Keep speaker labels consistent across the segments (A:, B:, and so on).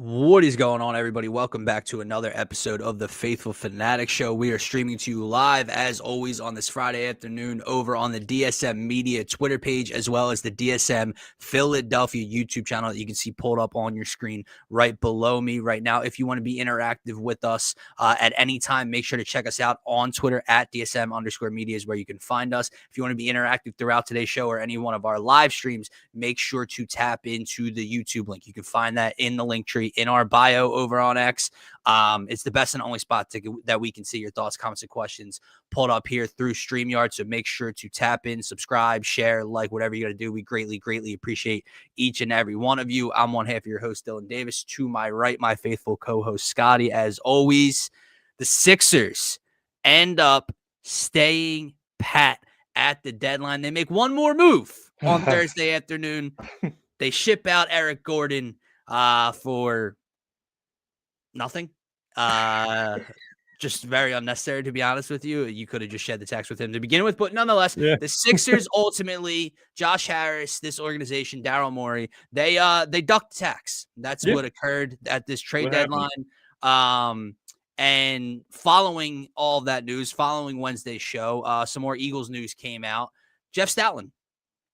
A: What is going on, everybody? Welcome back to another episode of the Phaithful Phanatics Show. We are streaming to you live, as always, on this Friday afternoon over on the DSM-Media Twitter page, as well as the DSM Philadelphia YouTube channel that you can see pulled up on your screen right below me right now. If you want to be interactive with us at any time, make sure to check us out on Twitter at DSM_media is where you can find us. If you want to be interactive throughout today's show or any one of our live streams, make sure to tap into the YouTube link. You can find that in the link tree in our bio over on X. It's the best and only spot that we can see your thoughts, comments, and questions pulled up here through StreamYard. So make sure to tap in, subscribe, share, like, whatever you got to do. We greatly appreciate each and every one of you. I'm one half of your host, Dylan Davis. To my right, my faithful co-host, Scotty. As always, the Sixers end up staying pat at the deadline. They make one more move on Thursday afternoon. They ship out Eric Gordon for nothing. Just very unnecessary, to be honest with you. You could have just shed the tax with him to begin with, but nonetheless, the Sixers ultimately, Josh Harris, this organization, Daryl Morey, they ducked tax. That's what occurred at this trade deadline. And following all of that news, following Wednesday's show, some more Eagles news came out. Jeff Stoutland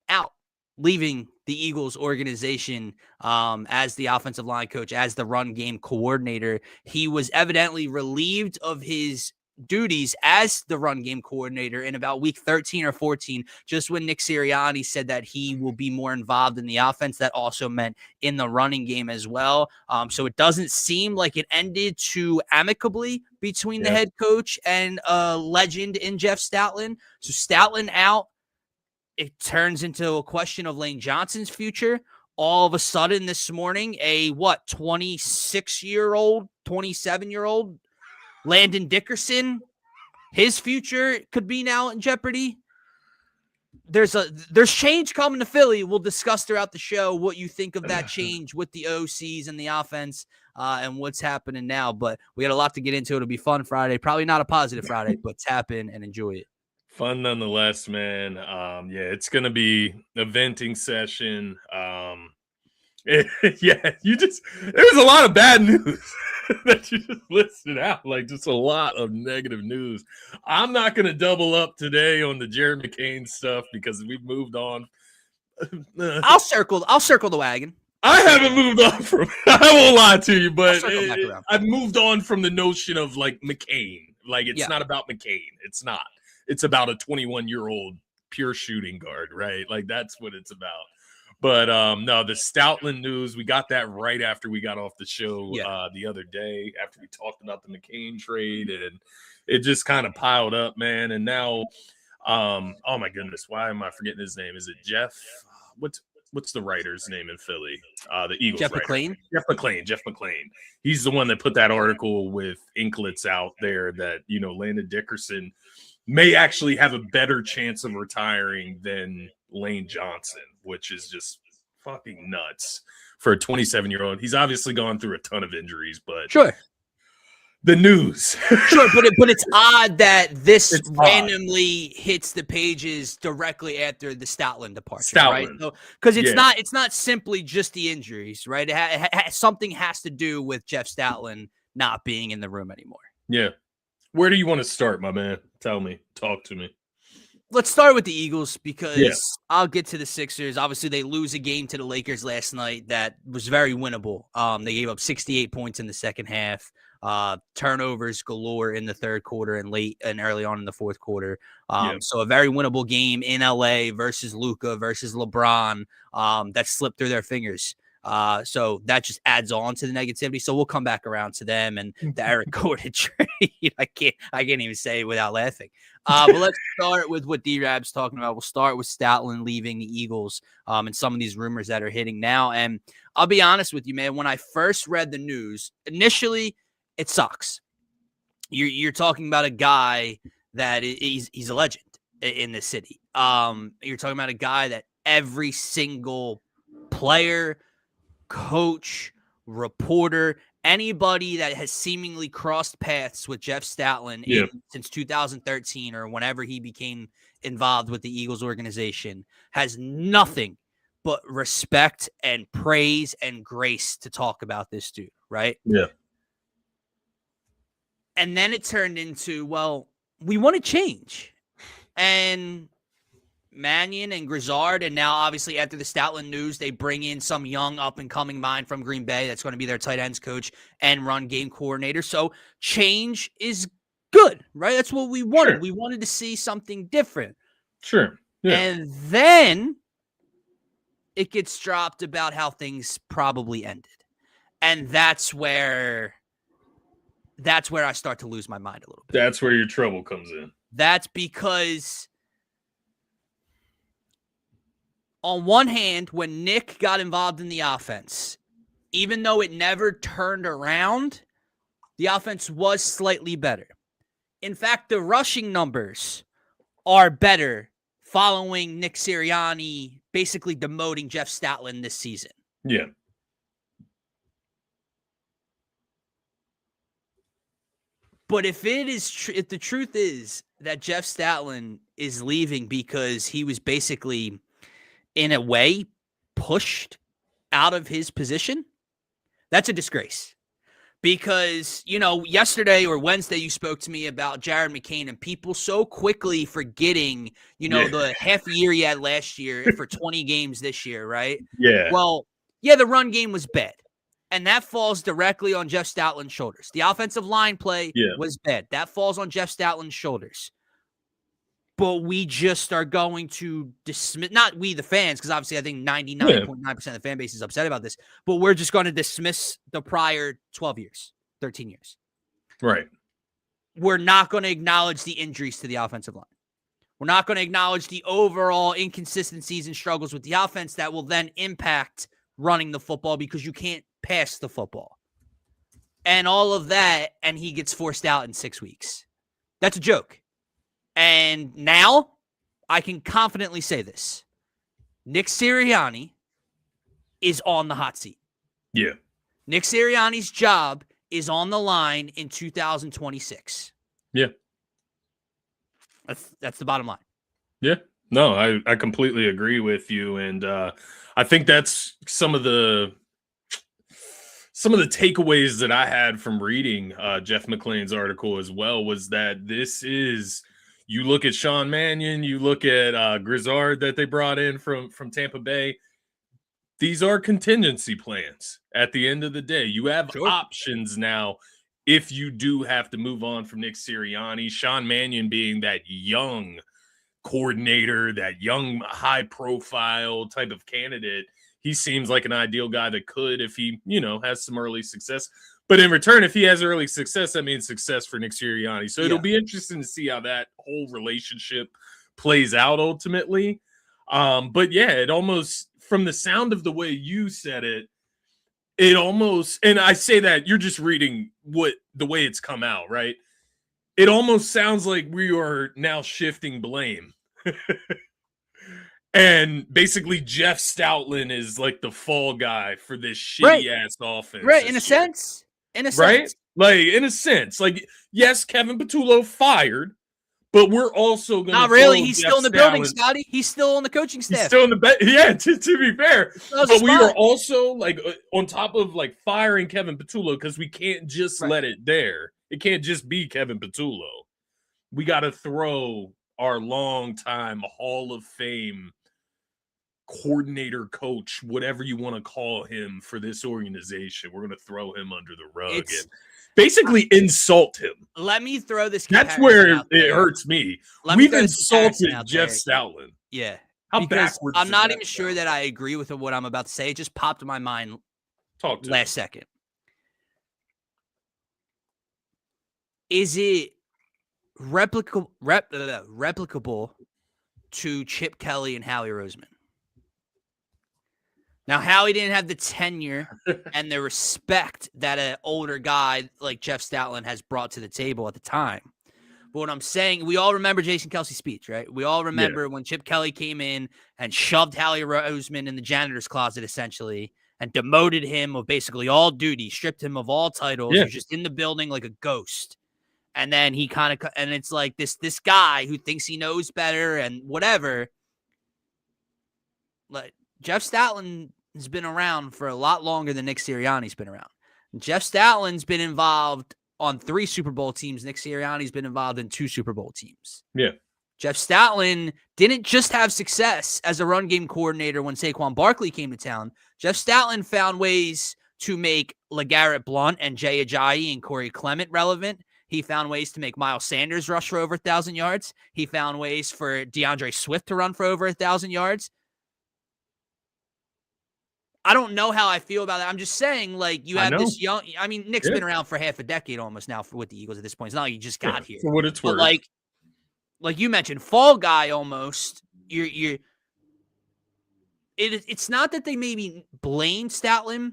A: out, leaving the Eagles organization as the offensive line coach, as the run game coordinator. He was evidently relieved of his duties as the run game coordinator in about week 13 or 14, just when Nick Sirianni said that he will be more involved in the offense. That also meant in the running game as well. So it doesn't seem like it ended too amicably between the head coach and a legend in Jeff Stoutland. So Stoutland out. It turns into a question of Lane Johnson's future. All of a sudden this morning, a 26-year-old, 27-year-old Landon Dickerson, his future could be now in jeopardy. There's change coming to Philly. We'll discuss throughout the show what you think of that change with the OCs and the offense and what's happening now. But we got a lot to get into. It'll be fun Friday. Probably not a positive Friday, but tap in and enjoy it.
B: Fun nonetheless, man. It's gonna be a venting session. There was a lot of bad news that you just listed out, like just a lot of negative news. I'm not gonna double up today on the Jared McCain stuff because we've moved on.
A: I'll circle the wagon.
B: I haven't moved on from it. I won't lie to you, but I've moved on from the notion of like McCain. Like it's not about McCain. It's not. It's about a 21-year-old pure shooting guard, right? Like that's what it's about. But no, the Stoutland news, we got that right after we got off the show the other day, after we talked about the McCain trade, and it just kind of piled up, man. And now, oh my goodness, why am I forgetting his name? Is it Jeff? What's the writer's name in Philly? The Eagles
A: Jeff
B: writer.
A: McClain?
B: Jeff McClain. He's the one that put that article with inklets out there that, Landon Dickerson may actually have a better chance of retiring than Lane Johnson, which is just fucking nuts for a 27-year-old. He's obviously gone through a ton of injuries, but the news.
A: Sure, but it's odd that this randomly hits the pages directly after the Stoutland departure, right? Because it's not simply just the injuries, right? Something has to do with Jeff Stoutland not being in the room anymore.
B: Yeah. Where do you want to start, my man? Tell me. Talk to me.
A: Let's start with the Eagles because I'll get to the Sixers. Obviously, they lose a game to the Lakers last night that was very winnable. They gave up 68 points in the second half. Turnovers galore in the third quarter and late and early on in the fourth quarter. So a very winnable game in LA versus Luka versus LeBron that slipped through their fingers. So that just adds on to the negativity. So we'll come back around to them and the Eric Gordon trade. I can't even say it without laughing. But let's start with what D-Rab's talking about. We'll start with Stoutland leaving the Eagles and some of these rumors that are hitting now. And I'll be honest with you, man, when I first read the news, initially it sucks. You're talking about a guy that he's a legend in the city. You're talking about a guy that every single player, coach, reporter, anybody that has seemingly crossed paths with Jeff Stoutland since 2013 or whenever he became involved with the Eagles organization has nothing but respect and praise and grace to talk about this dude, right?
B: Yeah.
A: And then it turned into, well, we want to change. And Mannion and Grizzard, and now obviously after the Stoutland news, they bring in some young up-and-coming mind from Green Bay that's going to be their tight ends coach and run game coordinator. So change is good, right? That's what we wanted. Sure. We wanted to see something different.
B: Sure. Yeah.
A: And then it gets dropped about how things probably ended. And that's where I start to lose my mind a little bit.
B: That's where your trouble comes in.
A: That's because on one hand, when Nick got involved in the offense, even though it never turned around, the offense was slightly better. In fact, the rushing numbers are better following Nick Sirianni basically demoting Jeff Stoutland this season.
B: Yeah.
A: But if if the truth is that Jeff Stoutland is leaving because he was basically, in a way, pushed out of his position, that's a disgrace. Because, yesterday or Wednesday, you spoke to me about Jared McCain and people so quickly forgetting, the half year he had last year for 20 games this year, right?
B: Yeah.
A: Well, yeah, the run game was bad. And that falls directly on Jeff Stoutland's shoulders. The offensive line play was bad. That falls on Jeff Stoutland's shoulders. But we just are going to dismiss, not we, the fans, because obviously I think 99.9% of the fan base is upset about this, but we're just going to dismiss the prior 12 years, 13 years.
B: Right.
A: We're not going to acknowledge the injuries to the offensive line. We're not going to acknowledge the overall inconsistencies and struggles with the offense that will then impact running the football because you can't pass the football. And all of that, and he gets forced out in 6 weeks. That's a joke. And now I can confidently say this. Nick Sirianni is on the hot seat.
B: Yeah.
A: Nick Sirianni's job is on the line in 2026.
B: Yeah.
A: That's the bottom line.
B: Yeah. No, I completely agree with you. And I think that's some of the takeaways that I had from reading Jeff McClain's article as well was that this is, you look at Sean Mannion, you look at Grizzard that they brought in from Tampa Bay. These are contingency plans at the end of the day. You have options now if you do have to move on from Nick Sirianni. Sean Mannion being that young coordinator, that young high-profile type of candidate, he seems like an ideal guy that could, if he, has some early success. But in return, if he has early success, that means success for Nick Sirianni. So it'll be interesting to see how that whole relationship plays out ultimately. But yeah, it almost, from the sound of the way you said it, it almost, and I say that you're just reading the way it's come out, right? It almost sounds like we are now shifting blame. And basically Jeff Stoutland is like the fall guy for this shitty ass offense.
A: Right, in a sense.
B: Right? Like, in a sense. Like, yes, Kevin Patullo fired, but we're also going to.
A: Not really. He's still in the building, Scotty. He's still on the coaching staff.
B: He's still in the yeah, to be fair. But we are also, like, on top of, like, firing Kevin Patullo, because we can't just let it there. It can't just be Kevin Patullo. We got to throw our longtime Hall of Fame coordinator, coach, whatever you want to call him for this organization. We're going to throw him under the rug and basically insult him.
A: Let me throw this.
B: That's where it hurts me. We've insulted Jeff Stoutland.
A: Yeah.
B: How backwards?
A: I'm not even sure that I agree with what I'm about to say. It just popped in my mind last second. Is it replicable to Chip Kelly and Howie Roseman? Now, Howie didn't have the tenure and the respect that an older guy like Jeff Stoutland has brought to the table at the time. But what I'm saying, we all remember Jason Kelce's speech, right? We all remember when Chip Kelly came in and shoved Howie Roseman in the janitor's closet, essentially, and demoted him of basically all duty, stripped him of all titles. He was just in the building like a ghost. And then he and it's like this guy who thinks he knows better and whatever, like, Jeff Stoutland has been around for a lot longer than Nick Sirianni's been around. Jeff Stoutland's been involved on 3 Super Bowl teams. Nick Sirianni's been involved in 2 Super Bowl teams.
B: Yeah.
A: Jeff Stoutland didn't just have success as a run game coordinator when Saquon Barkley came to town. Jeff Stoutland found ways to make LeGarrette Blount and Jay Ajayi and Corey Clement relevant. He found ways to make Miles Sanders rush for over 1,000 yards. He found ways for DeAndre Swift to run for over 1,000 yards. I don't know how I feel about that. I'm just saying, like, you have this young. I mean, Nick's been around for half a decade almost now with the Eagles at this point. It's not like you just got here.
B: For what it's worth.
A: Like you mentioned, fall guy almost. It's not that they maybe blame Stoutland,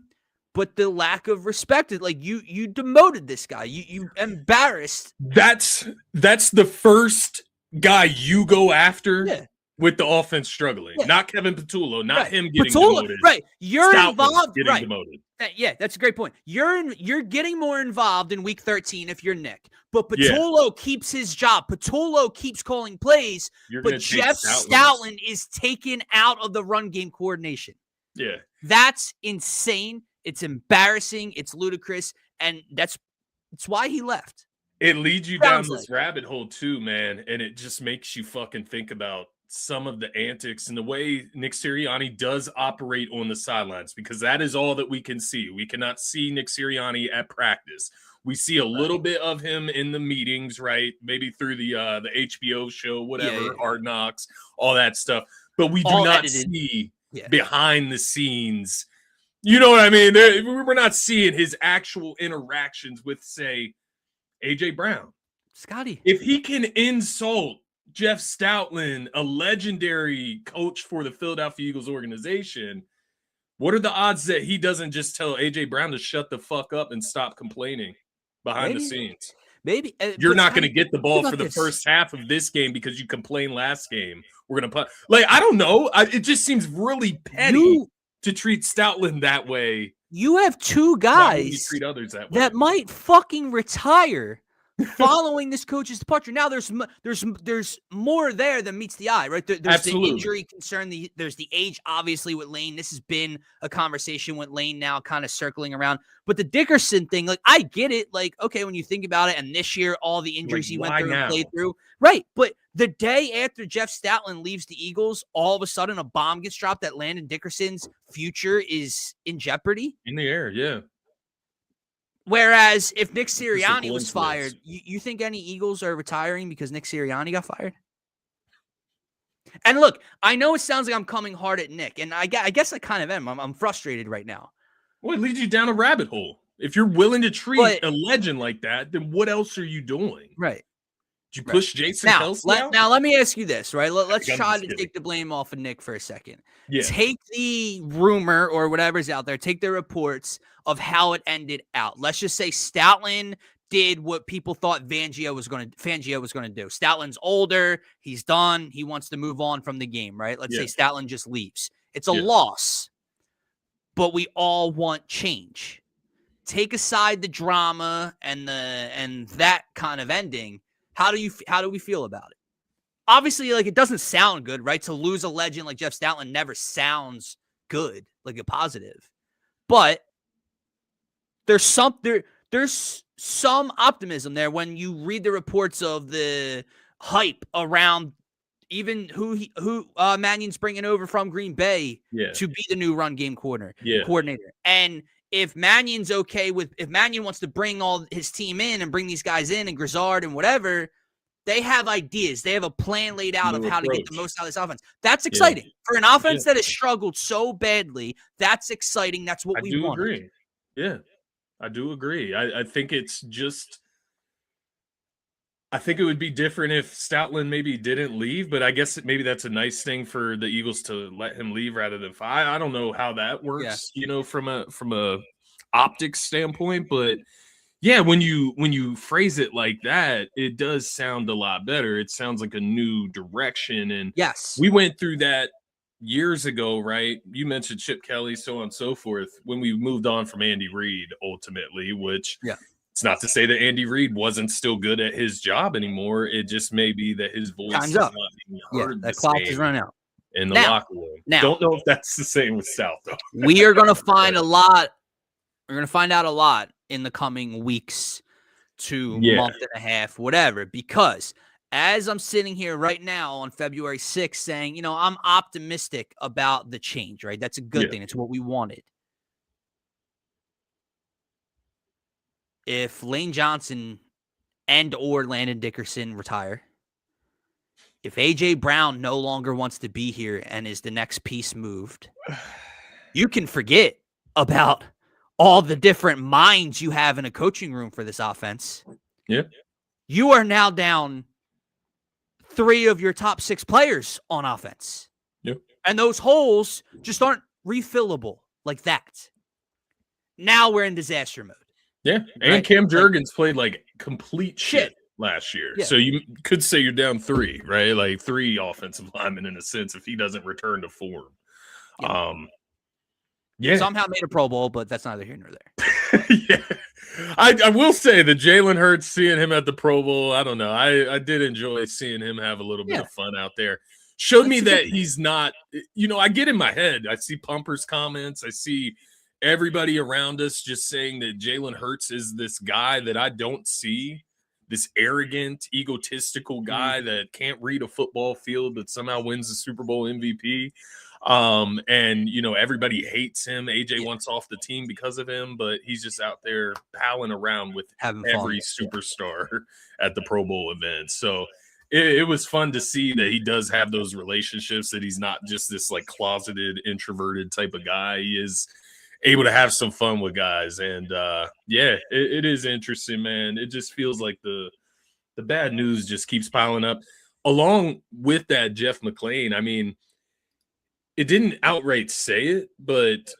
A: but the lack of respect. Like you demoted this guy. You embarrassed.
B: That's the first guy you go after with the offense struggling. Not Kevin Patullo, not him getting demoted.
A: Right. You're involved.
B: Getting demoted.
A: Yeah, that's a great point. You're getting more involved in week 13 if you're Nick. But Patullo keeps his job. Patullo keeps calling plays. But Jeff Stoutland is taken out of the run game coordination.
B: Yeah.
A: That's insane. It's embarrassing. It's ludicrous. And that's why he left.
B: It leads you down this rabbit hole too, man. And it just makes you fucking think about some of the antics and the way Nick Sirianni does operate on the sidelines, because that is all that we can see. We cannot see Nick Sirianni at practice. We see a little bit of him in the meetings, right? Maybe through the HBO show, whatever, Hard Knocks, all that stuff. But we do not see behind the scenes. You know what I mean? We're not seeing his actual interactions with, say, AJ Brown.
A: Scotty.
B: If he can insult Jeff Stoutland, a legendary coach for the Philadelphia Eagles organization, what are the odds that he doesn't just tell AJ Brown to shut the fuck up and stop complaining behind the scenes?
A: Maybe.
B: You're not going to get the ball for the first half of this game because you complained last game. We're going to put, like, I don't know. It just seems really petty to treat Stoutland that way.
A: You have 2 guys
B: treat others that way.
A: That might fucking retire following this coach's departure. Now there's more there than meets the eye, right? There's the injury concern. There's the age, obviously, with Lane. This has been a conversation with Lane now kind of circling around. But the Dickerson thing, like, I get it. Like, okay, when you think about it, and this year, all the injuries he went through and played through. Right. But the day after Jeff Stoutland leaves the Eagles, all of a sudden a bomb gets dropped that Landon Dickerson's future is in jeopardy.
B: In the air, yeah.
A: Whereas if Nick Sirianni was fired, you think any Eagles are retiring because Nick Sirianni got fired? And look, I know it sounds like I'm coming hard at Nick, and I guess I kind of am. I'm frustrated right now.
B: Well, it leads you down a rabbit hole. If you're willing to treat a legend like that, then what else are you doing?
A: Right.
B: Did you push Jason Kelce out?
A: Now, let me ask you this, right? Let's try to take the blame off of Nick for a second.
B: Yeah.
A: Take the rumor or whatever's out there, take the reports of how it ended out. Let's just say Stoutland did what people thought Fangio was going to do. Stoutland's older. He's done. He wants to move on from the game, right? Let's say Stoutland just leaves. It's a loss, but we all want change. Take aside the drama and that kind of ending. How do we feel about it? Obviously, like, it doesn't sound good, right? To lose a legend like Jeff Stoutland never sounds good, like a positive. But there's some optimism there when you read the reports of the hype around even who Mannion's bringing over from Green Bay to be the new run game coordinator. And if Mannion's if Mannion wants to bring all his team in and bring these guys in and Grizzard and whatever, they have ideas. They have a plan laid out of how to get the most out of this offense. That's exciting. For an offense that has struggled so badly, that's exciting. That's what we want.
B: I do agree. Yeah, I do agree. I think it's just – I think it would be different if Stoutland maybe didn't leave, but I guess maybe that's a nice thing for the Eagles to let him leave rather than fire. I don't know how that works, from a optics standpoint, but yeah, when you phrase it like that, it does sound a lot better. It sounds like a new direction, and we went through that years ago, right? You mentioned Chip Kelly, so on and so forth, when we moved on from Andy Reid ultimately, which it's not to say that Andy Reid wasn't still good at his job anymore. It just may be that his voice is not being heard.
A: That clock is running out.
B: in the locker room. Don't know if that's the same with South, though.
A: We are going to find a lot. We're going to find out a lot in the coming weeks to month and a half, whatever, because as I'm sitting here right now on February 6th saying, I'm optimistic about the change, right? That's a good thing. It's what we wanted. If Lane Johnson and or Landon Dickerson retire, if A.J. Brown no longer wants to be here and is the next piece moved, you can forget about all the different minds you have in a coaching room for this offense.
B: Yeah.
A: You are now down 3 of your top 6 players on offense.
B: Yep.
A: And those holes just aren't refillable like that. Now we're in disaster mode.
B: Yeah. And Cam Jurgens played like complete shit last year. Yeah. So you could say you're down 3, right? Like 3 offensive linemen in a sense if he doesn't return to form.
A: Yeah. Somehow made a Pro Bowl, but that's neither here nor there.
B: I will say that Jalen Hurts, seeing him at the Pro Bowl, I don't know. I did enjoy seeing him have a little bit of fun out there. Showed me that he's not, I get in my head. I see Pumper's comments. I see everybody around us just saying that Jalen Hurts is this guy that I don't see, this arrogant, egotistical guy that can't read a football field that somehow wins the Super Bowl MVP. And everybody hates him. AJ wants off the team because of him, but he's just out there palling around with every superstar at the Pro Bowl event. So it was fun to see that he does have those relationships, that he's not just this like closeted, introverted type of guy. He is able to have some fun with guys. And it is interesting, man. It just feels like the bad news just keeps piling up. Along with that, Jeff McClain, I mean, it didn't outright say it, but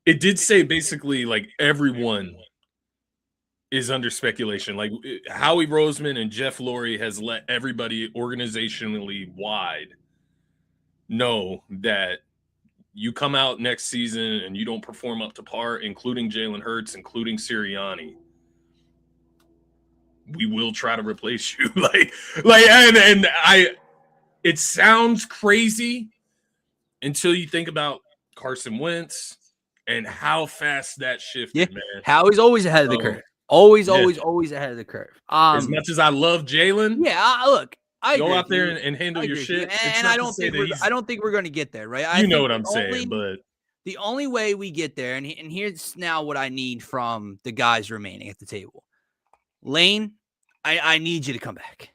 B: it did say basically like everyone is under speculation. Like Howie Roseman and Jeff Lurie has let everybody organizationally wide know that you come out next season and you don't perform up to par, including Jalen Hurts, including Sirianni, we will try to replace you. It sounds crazy until you think about Carson Wentz and how fast that shifted, man.
A: Howie's always ahead of the curve. Always ahead of the curve.
B: As much as I love Jalen,
A: I
B: go out there and handle your shit.
A: And I don't think we're going to get there, right?
B: You know what I'm saying, but
A: the only way we get there, and here's now what I need from the guys remaining at the table. Lane, I need you to come back.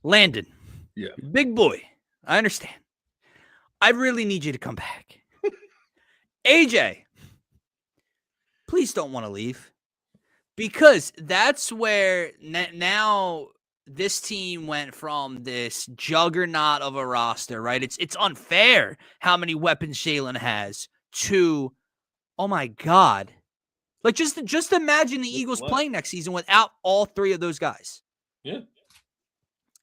A: Landon, big boy, I understand. I really need you to come back. AJ, please don't want to leave, because that's where now this team went from this juggernaut of a roster, right? It's unfair how many weapons Jalen has to, oh my God. Like just imagine the Eagles playing next season without all 3 of those guys.
B: Yeah.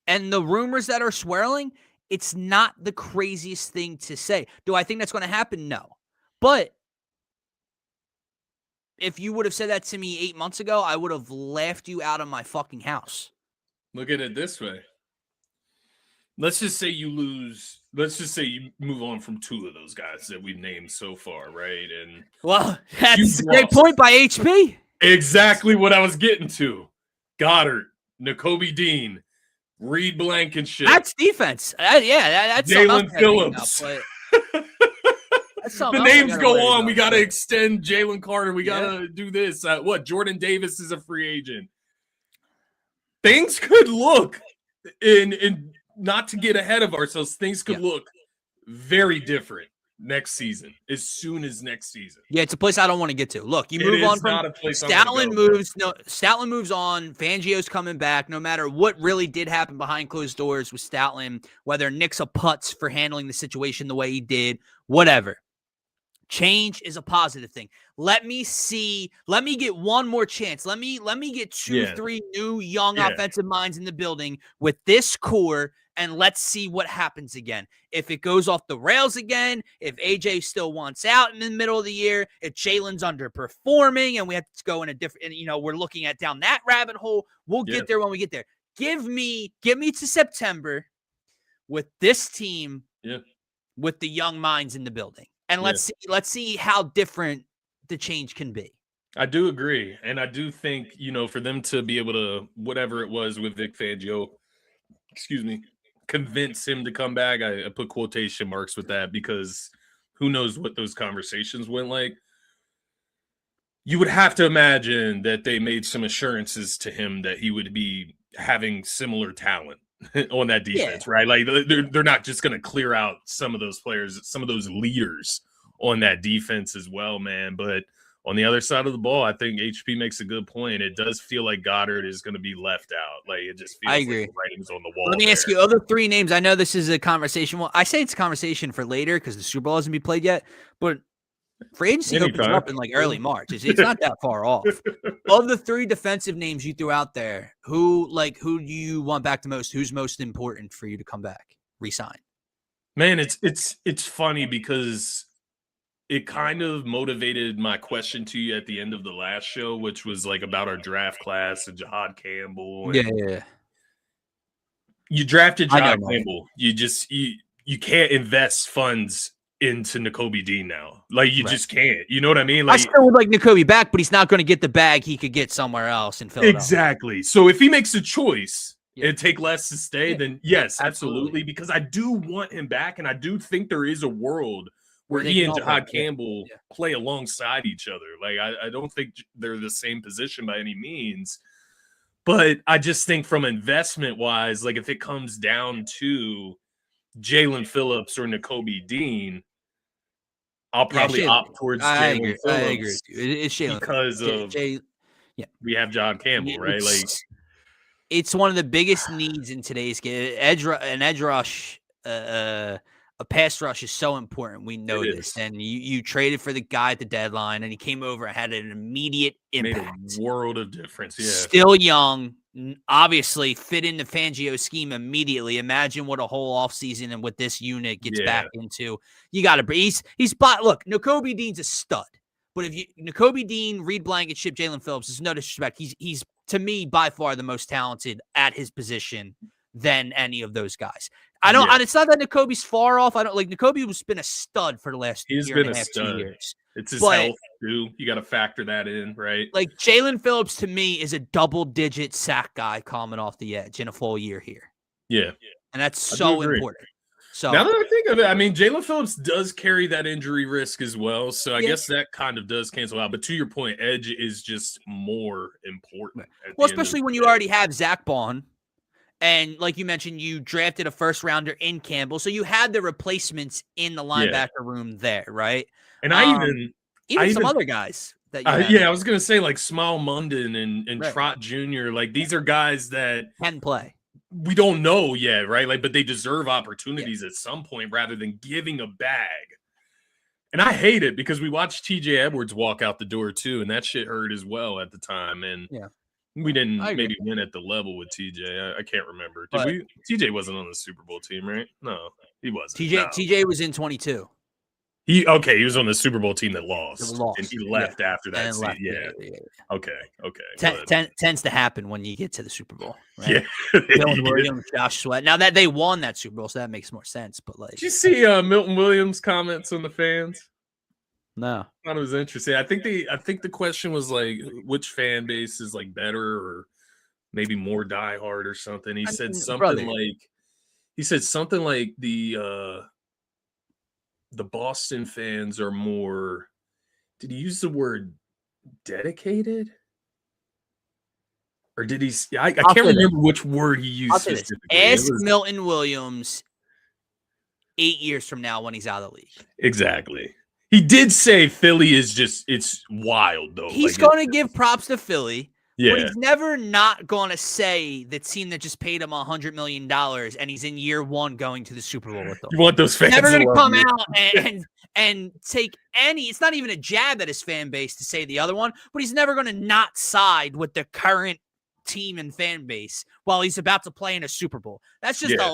A: And the rumors that are swirling, it's not the craziest thing to say. Do I think that's going to happen? No. But if you would have said that to me 8 months ago, I would have laughed you out of my fucking house.
B: Look at it this way. Let's just say you lose. Let's just say you move on from 2 of those guys that we've named so far, right? And
A: that's a great point by HP.
B: Exactly what I was getting to. Goddard, Nakobe Dean, Reed Blankenship.
A: That's defense. That's
B: Jalen Phillips. The names go on. We got to extend Jalen Carter. We got to do this. Jordan Davis is a free agent. Things could look, in not to get ahead of ourselves, things could look very different next season, as soon as next season.
A: Yeah, it's a place I don't want to get to. Look, you move on from Stoutland moves. No, Stoutland moves on. Fangio's coming back. No matter what really did happen behind closed doors with Stoutland, whether Nick's a putz for handling the situation the way he did, whatever. Change is a positive thing. Let me get one more chance. Let me get 2-3 new young offensive minds in the building with this core, and let's see what happens again. If it goes off the rails again, if AJ still wants out in the middle of the year, if Jalen's underperforming and we have to go in a different, we're looking at down that rabbit hole, we'll get there when we get there. Give me to September with this team,
B: yeah,
A: with the young minds in the building. And let's see how different the change can be.
B: I do agree. And I do think, for them to be able to, whatever it was with Vic Fangio, convince him to come back. I put quotation marks with that because who knows what those conversations went like. You would have to imagine that they made some assurances to him that he would be having similar talent on that defense, right? Like they're not just going to clear out some of those players, some of those leaders on that defense as well, man. But on the other side of the ball, I think HP makes a good point. It does feel like Goddard is going to be left out. Like it just feels like the writing's on the wall.
A: Let me ask you other three names. I know this is a conversation. Well, I say it's a conversation for later because the Super Bowl hasn't been played yet, but free agency opens up in like early March. It's not that far off. Of the three defensive names you threw out there, who do you want back the most? Who's most important for you to come back, resign?
B: Man, it's funny because it kind of motivated my question to you at the end of the last show, which was like about our draft class and Jahad Campbell.
A: Yeah.
B: You drafted Jahad Campbell. You can't invest funds into Nakobe Dean now. Like you just can't. You know what I mean? Like,
A: I still would like Nakobe back, but he's not going to get the bag he could get somewhere else in Philadelphia.
B: Exactly. So if he makes a choice and take less to stay, then yes, absolutely. Because I do want him back, and I do think there is a world where he and Jahad Campbell play alongside each other. Like I don't think they're the same position by any means. But I just think from investment wise, like if it comes down to Jalen Phillips or Nakobe Dean, I'll probably opt towards Jalen Phillips. I agree with you. It's Jalen because we have John Campbell, right? Like
A: it's one of the biggest needs in today's game. Edge rush, a pass rush is so important. We know this, and you traded for the guy at the deadline, and he came over and had an immediate impact.
B: Made a world of difference. Yeah,
A: still young. Obviously fit in the Fangio scheme immediately. Imagine what a whole offseason and what this unit gets back into. You got to he's look, Nakobe Dean's a stud. But if Nakobe Dean, Reed Blankenship, Jalen Phillips, is no disrespect. He's to me by far the most talented at his position than any of those guys. And it's not that Nakobe's far off. I don't like Nakobe has been a stud for the last year and a half, 2 years.
B: It's his health too. You got to factor that in, right?
A: Like Jalen Phillips to me is a double-digit sack guy coming off the edge in a full year here.
B: Yeah,
A: and that's so important. So
B: now that I think of it, I mean, Jalen Phillips does carry that injury risk as well. So I guess that kind of does cancel out. But to your point, edge is just more important.
A: Well, especially when you already have Zach Bond. And like you mentioned, you drafted a first rounder in Campbell. So you had the replacements in the linebacker room there, right?
B: And I even
A: some other guys that
B: I was gonna say like Smile Munden and Trot Jr. Like these are guys that
A: can play.
B: We don't know yet, right? Like, but they deserve opportunities at some point rather than giving a bag. And I hate it because we watched TJ Edwards walk out the door too, and that shit hurt as well at the time. And we didn't maybe win at the level with TJ. I can't remember. TJ wasn't on the Super Bowl team, right? No, he wasn't.
A: TJ was in 22.
B: He was on the Super Bowl team that lost. And he left after that season. Okay.
A: Tends to happen when you get to the Super Bowl, right?
B: Yeah.
A: Milton Williams, Josh Sweat. Now that they won that Super Bowl, so that makes more sense. But like,
B: did you see Milton Williams' comments on the fans?
A: No.
B: I thought it was interesting. I think the question was like, which fan base is like better or maybe more diehard or something. He said something like the Boston fans are more, did he use the word dedicated? Or did he? I can't remember which word he used specifically.
A: Ask Milton Williams 8 years from now when he's out of the league.
B: Exactly. He did say Philly is just, it's wild, though.
A: He's going to give props to Philly. Yeah. But he's never not going to say the team that just paid him $100 million and he's in year one going to the Super Bowl with them.
B: You want those fans
A: never going to come out and take any, it's not even a jab at his fan base to say the other one, but he's never going to not side with the current team and fan base while he's about to play in a Super Bowl. That's just a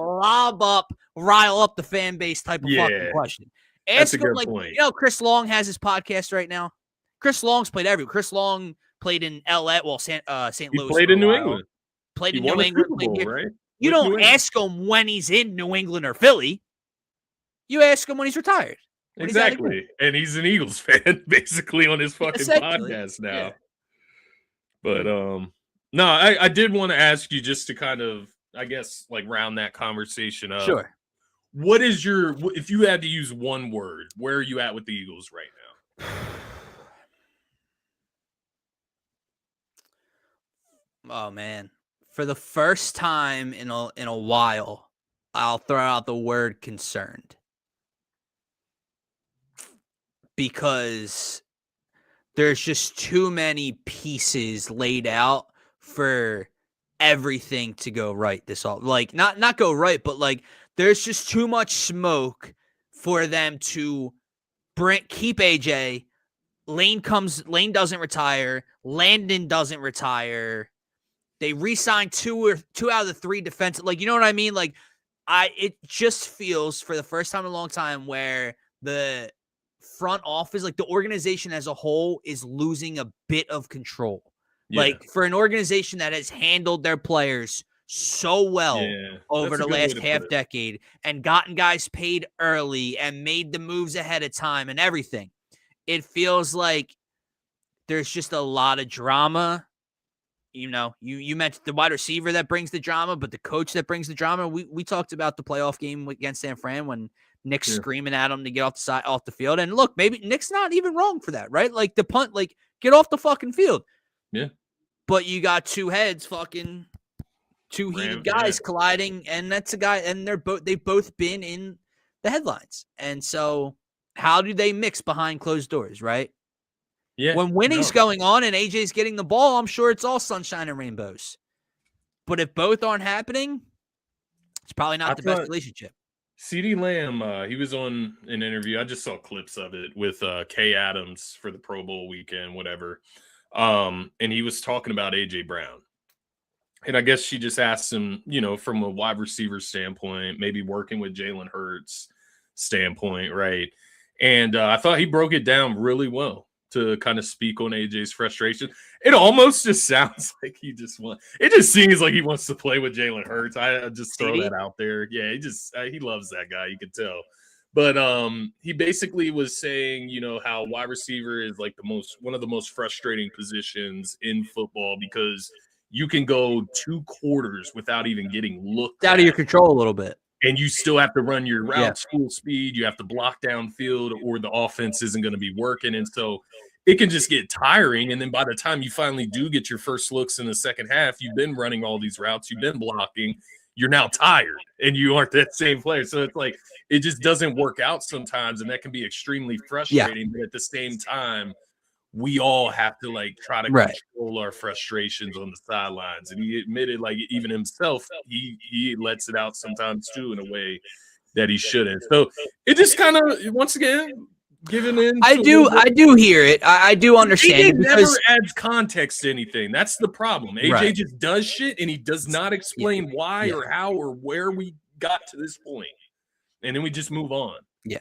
A: rile up the fan base type of fucking question. Ask him, like, point. Chris Long has his podcast right now. Chris Long's played everywhere. Chris Long played in LA, St. Louis.
B: Played in New England.
A: Played in New England.
B: Bowl, right?
A: You don't ask him when he's in New England or Philly. You ask him when he's retired.
B: Exactly. And he's an Eagles fan, basically, on his fucking podcast now. Yeah. But no, I did want to ask you just to kind of, I guess, like round that conversation up.
A: Sure.
B: What is if you had to use one word, where are you at with the Eagles right now?
A: Oh man. For the first time in a while, I'll throw out the word concerned. Because there's just too many pieces laid out for everything to go right this all. Like not go right, but like there's just too much smoke for them to keep AJ. Lane doesn't retire. Landon doesn't retire. They re-signed two out of the three defensive. Like, you know what I mean? Like, it just feels for the first time in a long time where the front office, like the organization as a whole, is losing a bit of control. Yeah. Like, for an organization that has handled their players so well over the last half decade and gotten guys paid early and made the moves ahead of time and everything, it feels like there's just a lot of drama. You know, you mentioned the wide receiver that brings the drama, but the coach that brings the drama. We talked about the playoff game against San Fran when Nick's screaming at him to get off the field. And look, maybe Nick's not even wrong for that, right? Like the punt, like get off the fucking field.
B: Yeah.
A: But you got two heads, fucking two heated guys colliding, and that's a guy, and they've both been in the headlines. And so how do they mix behind closed doors, right?
B: Yeah.
A: When winning's going on and AJ's getting the ball, I'm sure it's all sunshine and rainbows. But if both aren't happening, it's probably not the best relationship.
B: CeeDee Lamb, he was on an interview. I just saw clips of it with Kay Adams for the Pro Bowl weekend, whatever. And he was talking about AJ Brown. And I guess she just asked him, you know, from a wide receiver standpoint, maybe working with Jalen Hurts standpoint, right? And I thought he broke it down really well to kind of speak on AJ's frustration. It almost just sounds like he just wants. It just seems like he wants to play with Jalen Hurts. I just throw that out there. Yeah, he loves that guy. You can tell. But he basically was saying, you know, how wide receiver is like one of the most frustrating positions in football because you can go 2 quarters without even getting looked
A: out of your control a little bit.
B: And you still have to run your routes full speed. You have to block downfield or the offense isn't going to be working. And so it can just get tiring. And then by the time you finally do get your first looks in the second half, you've been running all these routes. You've been blocking. You're now tired and you aren't that same player. So it's like it just doesn't work out sometimes. And that can be extremely frustrating. But at the same time, we all have to like try to control our frustrations on the sidelines. And he admitted, like, even himself, he lets it out sometimes too in a way that he shouldn't. So it just kind of, once again, giving in.
A: I do hear it. I do understand.
B: AJ never adds context to anything. That's the problem. AJ just does shit and he does not explain why or how or where we got to this point. And then we just move on.
A: Yeah.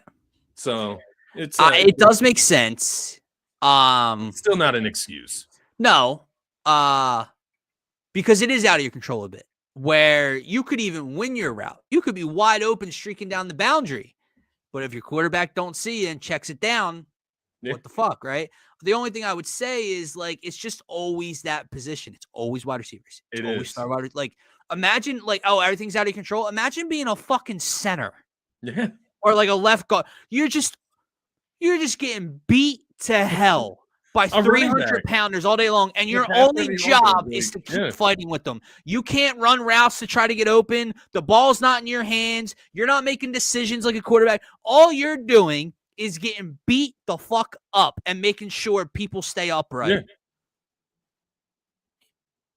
B: So it's
A: it does make sense.
B: Still not an excuse.
A: No, because it is out of your control a bit, where you could even win your route. You could be wide open streaking down the boundary, but if your quarterback don't see you and checks it down, what the fuck, right? The only thing I would say is, like, it's just always that position. It's always wide receivers. It's always star wide. Like, imagine, like, oh, everything's out of your control. Imagine being a fucking center.
B: Yeah.
A: Or like a left guard. You're just getting beat to hell by 300-pounders all day long, and your only job is to keep fighting with them. You can't run routes to try to get open. The ball's not in your hands. You're not making decisions like a quarterback. All you're doing is getting beat the fuck up and making sure people stay upright.
B: Yeah.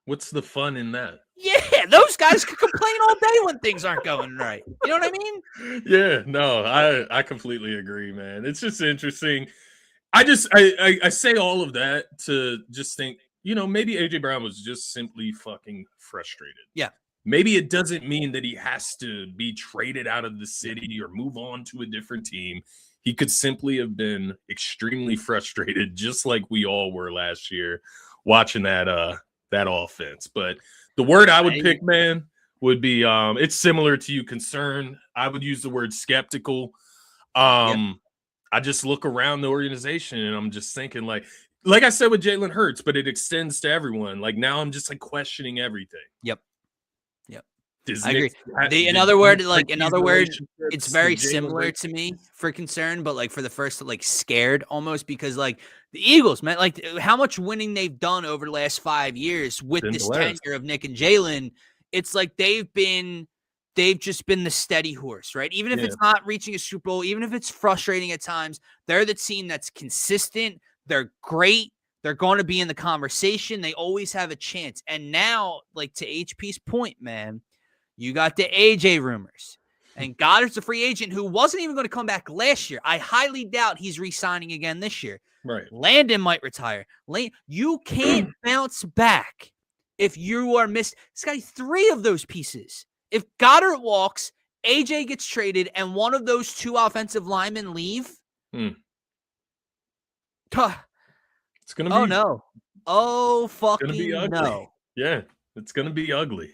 B: What's the fun in that?
A: Yeah, those guys could complain all day when things aren't going right. You know what I mean?
B: Yeah, no, I completely agree, man. It's just interesting. I say all of that to just think, you know, maybe AJ Brown was just simply fucking frustrated.
A: Yeah.
B: Maybe it doesn't mean that he has to be traded out of the city or move on to a different team. He could simply have been extremely frustrated, just like we all were last year watching that offense. But the word I would pick, man, would be it's similar to you, concerned. I would use the word skeptical. I just look around the organization and I'm just thinking like I said with Jalen Hurts, but it extends to everyone. Like now I'm just like questioning everything.
A: Yep.
B: I
A: agree. Another word, it's very similar to me for concern, but like for the first, like scared almost, because like the Eagles, man, like how much winning they've done over the last 5 years with this tenure of Nick and Jalen. It's like they've just been the steady horse, right? Even if it's not reaching a Super Bowl, even if it's frustrating at times, they're the team that's consistent. They're great. They're going to be in the conversation. They always have a chance. And now, like to HP's point, man, you got the AJ rumors. And Goddard's a free agent who wasn't even going to come back last year. I highly doubt he's re-signing again this year.
B: Right.
A: Landon might retire. You can't bounce back if you are missed. Scotty, 3 of those pieces. If Goddard walks, AJ gets traded, and one of those 2 offensive linemen leave.
B: It's going to be.
A: Oh, no. Oh, fucking no.
B: Yeah, it's going to be ugly.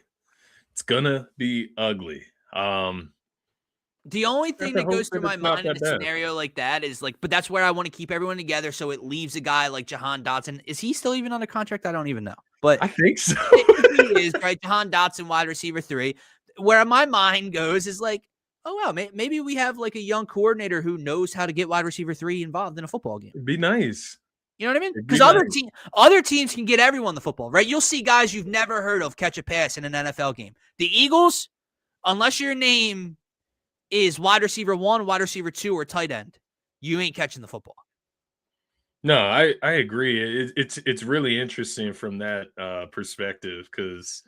B: It's gonna be ugly.
A: The only thing that goes through my mind in a scenario like that is like, but that's where I want to keep everyone together, so it leaves a guy like Jahan Dotson. Is he still even under contract? I don't even know, but
B: I think so.
A: He is, right? Jahan Dotson, wide receiver 3. Where my mind goes is like, oh wow, maybe we have like a young coordinator who knows how to get wide receiver 3 involved in a football game.
B: It'd be nice.
A: You know what I mean? Because other teams can get everyone the football, right? You'll see guys you've never heard of catch a pass in an NFL game. The Eagles, unless your name is wide receiver 1, wide receiver 2, or tight end, you ain't catching the football.
B: No, I agree. It's really interesting from that perspective, because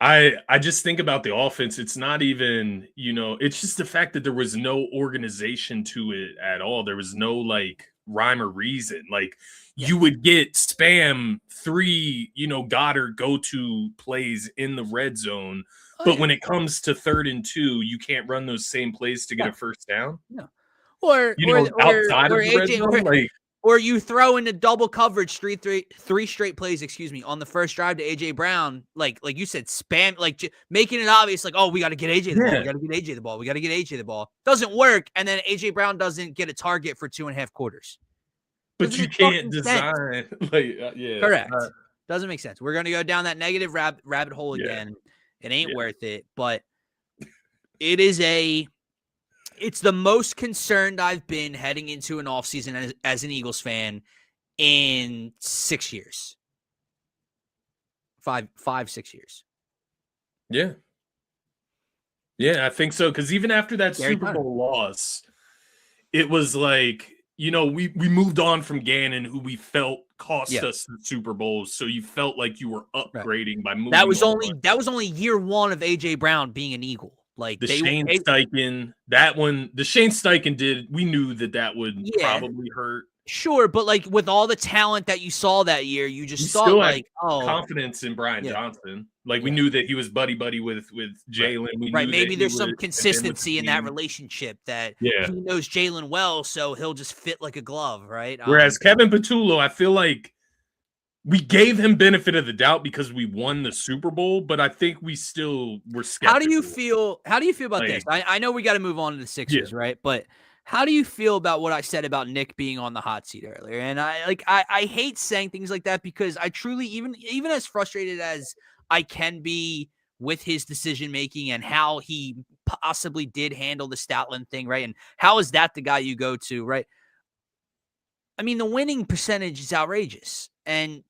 B: I just think about the offense. It's not even, it's just the fact that there was no organization to it at all. There was no like rhyme or reason. Like you would get spam 3, Goddard go-to plays in the red zone. But when it comes to 3rd and 2, you can't run those same plays to get a first down.
A: No. Or
B: outside of the red zone,
A: or you throw into double coverage 3 straight plays, on the first drive to AJ Brown, like you said, spam, like making it obvious, like, oh, we got to get AJ the ball, we got to get AJ the ball, we got to get AJ the ball. Doesn't work, and then AJ Brown doesn't get a target for 2.5 quarters.
B: But you can't design,
A: correct. Doesn't make sense. We're gonna go down that negative rabbit hole again. It ain't worth it, but it's the most concerned I've been heading into an offseason as an Eagles fan in 6 years. 6 years.
B: Yeah. Yeah, I think so. Because even after that Super Bowl loss, it was like, we moved on from Gannon, who we felt cost us the Super Bowls. So you felt like you were upgrading by moving. That was
A: only year 1 of AJ Brown being an Eagle. Like
B: the Shane Steichen, that one, the Shane Steichen we knew that would probably hurt.
A: Sure, but like with all the talent that you saw that year, you just thought like,
B: confidence in Brian Johnson. Like we knew that he was buddy with Jalen.
A: Right. Maybe there's some consistency in that relationship that he knows Jalen well, so he'll just fit like a glove, right?
B: Whereas Kevin Patullo, I feel like we gave him benefit of the doubt because we won the Super Bowl, but I think we still were skeptical.
A: How do you feel about this? I know we got to move on to the Sixers, right? But how do you feel about what I said about Nick being on the hot seat earlier? And I hate saying things like that, because I truly, even as frustrated as I can be with his decision making and how he possibly did handle the Stoutland thing, right? And how is that the guy you go to, right? I mean, the winning percentage is outrageous, and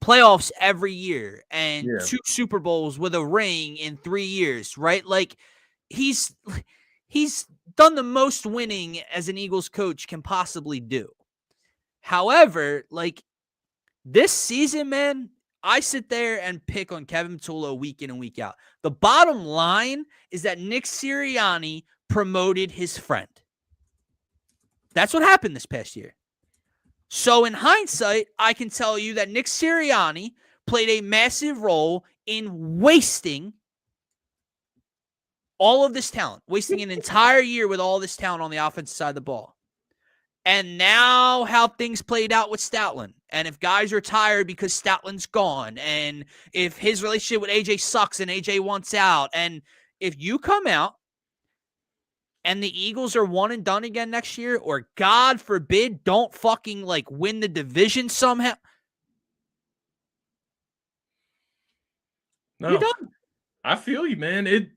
A: playoffs every year, and 2 Super Bowls with a ring in 3 years, right? Like he's done the most winning as an Eagles coach can possibly do. However, like this season, man, I sit there and pick on Kevin Patullo week in and week out. The bottom line is that Nick Sirianni promoted his friend. That's what happened this past year. So in hindsight, I can tell you that Nick Sirianni played a massive role in wasting all of this talent, wasting an entire year with all this talent on the offensive side of the ball. And now how things played out with Stoutland. And if guys are tired because Stoutland's gone, and if his relationship with AJ sucks and AJ wants out, and if you come out and the Eagles are one and done again next year, or God forbid, don't fucking like win the division somehow.
B: No,
A: you're done.
B: I feel you, man. It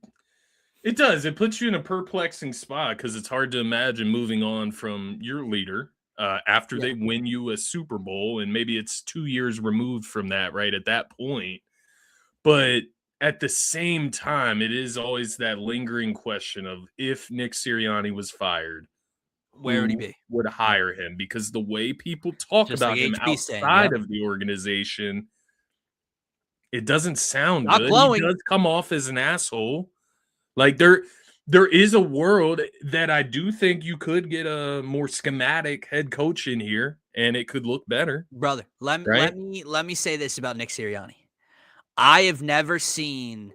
B: does. It puts you in a perplexing spot because it's hard to imagine moving on from your leader after they win you a Super Bowl, and maybe it's 2 years removed from that, right, at that point. But at the same time, it is always that lingering question of if Nick Sirianni was fired,
A: where would he be?
B: Would hire him? Because the way people talk
A: Just
B: about
A: like
B: him
A: HB
B: outside of the organization, it doesn't sound
A: Not
B: good.
A: glowing.
B: He does come off as an asshole. Like there is a world that I do think you could get a more schematic head coach in here, and it could look better.
A: Brother, let me say this about Nick Sirianni. I have never seen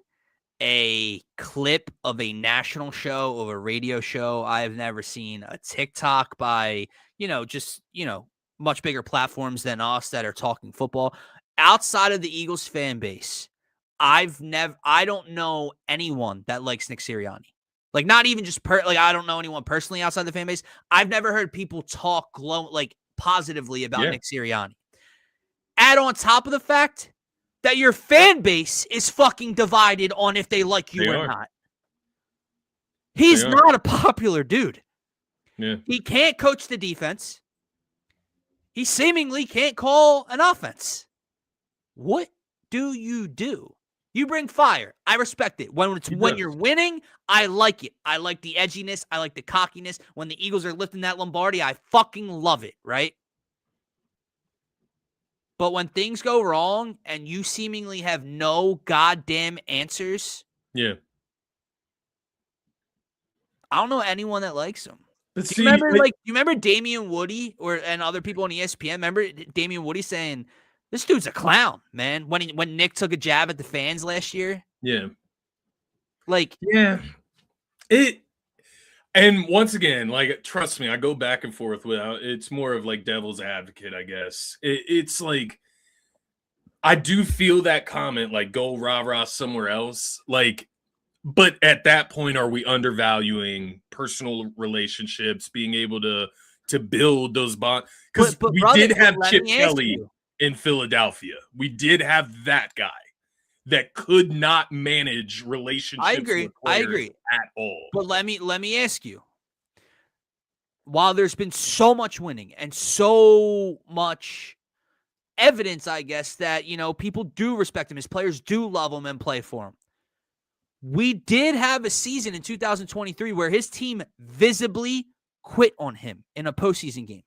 A: a clip of a national show, of a radio show. I have never seen a TikTok by, much bigger platforms than us that are talking football. Outside of the Eagles fan base, I don't know anyone that likes Nick Sirianni. Like, not even just I don't know anyone personally outside the fan base. I've never heard people talk positively about Nick Sirianni. Add on top of the fact that your fan base is fucking divided on if they like you or not. He's not a popular dude.
B: Yeah.
A: He can't coach the defense. He seemingly can't call an offense. What do? You bring fire. I respect it. When you're winning, I like it. I like the edginess. I like the cockiness. When the Eagles are lifting that Lombardi, I fucking love it, right? But when things go wrong and you seemingly have no goddamn answers,
B: I
A: don't know anyone that likes him.
B: But
A: do you remember Damian Woody and other people on ESPN? Remember Damian Woody saying, "This dude's a clown, man." When Nick took a jab at the fans last year,
B: And once again, trust me, I go back and forth with it's more of like devil's advocate, I guess. It's like I do feel that comment, like go rah-rah somewhere else. But at that point, are we undervaluing personal relationships, being able to build those bonds? Because we did have Chip Kelly in Philadelphia. We did have that guy that could not manage relationships.
A: I agree
B: at all.
A: But let me ask you. While there's been so much winning and so much evidence, I guess, that, people do respect him, his players do love him and play for him. We did have a season in 2023 where his team visibly quit on him in a postseason game.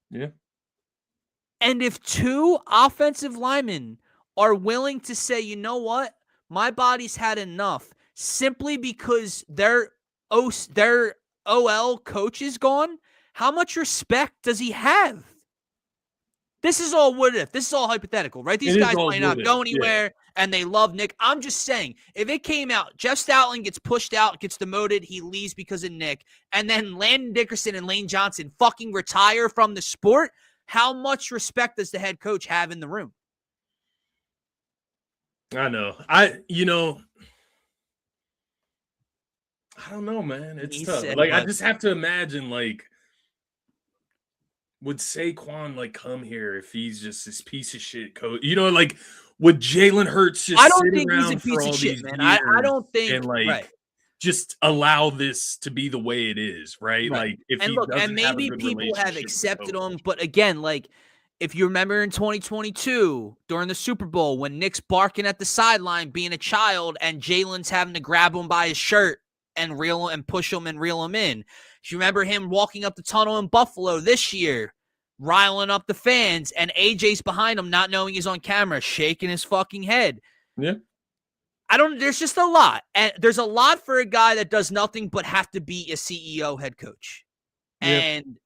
B: Yeah.
A: And if two offensive linemen are willing to say, you know what, my body's had enough, simply because their OL coach is gone, how much respect does he have? This is all what if. This is all hypothetical, right? These guys might not go anywhere, and they love Nick. I'm just saying, if it came out, Jeff Stoutland gets pushed out, gets demoted, he leaves because of Nick, and then Landon Dickerson and Lane Johnson fucking retire from the sport, how much respect does the head coach have in the room?
B: I know. I don't know, man. It's tough. I just have to imagine, would Saquon come here if he's just this piece of shit coach? Would Jalen Hurts just
A: I don't
B: sit
A: think
B: around
A: he's a piece
B: for
A: of
B: all
A: shit,
B: these
A: man.
B: years
A: I don't think
B: and
A: right.
B: just allow this to be the way it is, right? If
A: and
B: he
A: look,
B: doesn't
A: and maybe
B: have a good
A: people have
B: relationship
A: accepted
B: with
A: him, but again, if you remember in 2022 during the Super Bowl when Nick's barking at the sideline being a child and Jalen's having to grab him by his shirt and reel and push him and reel him in. Do you remember him walking up the tunnel in Buffalo this year, riling up the fans, and AJ's behind him not knowing he's on camera, shaking his fucking head?
B: Yeah.
A: There's just a lot. And there's a lot for a guy that does nothing but have to be a CEO head coach.
B: Yeah.
A: And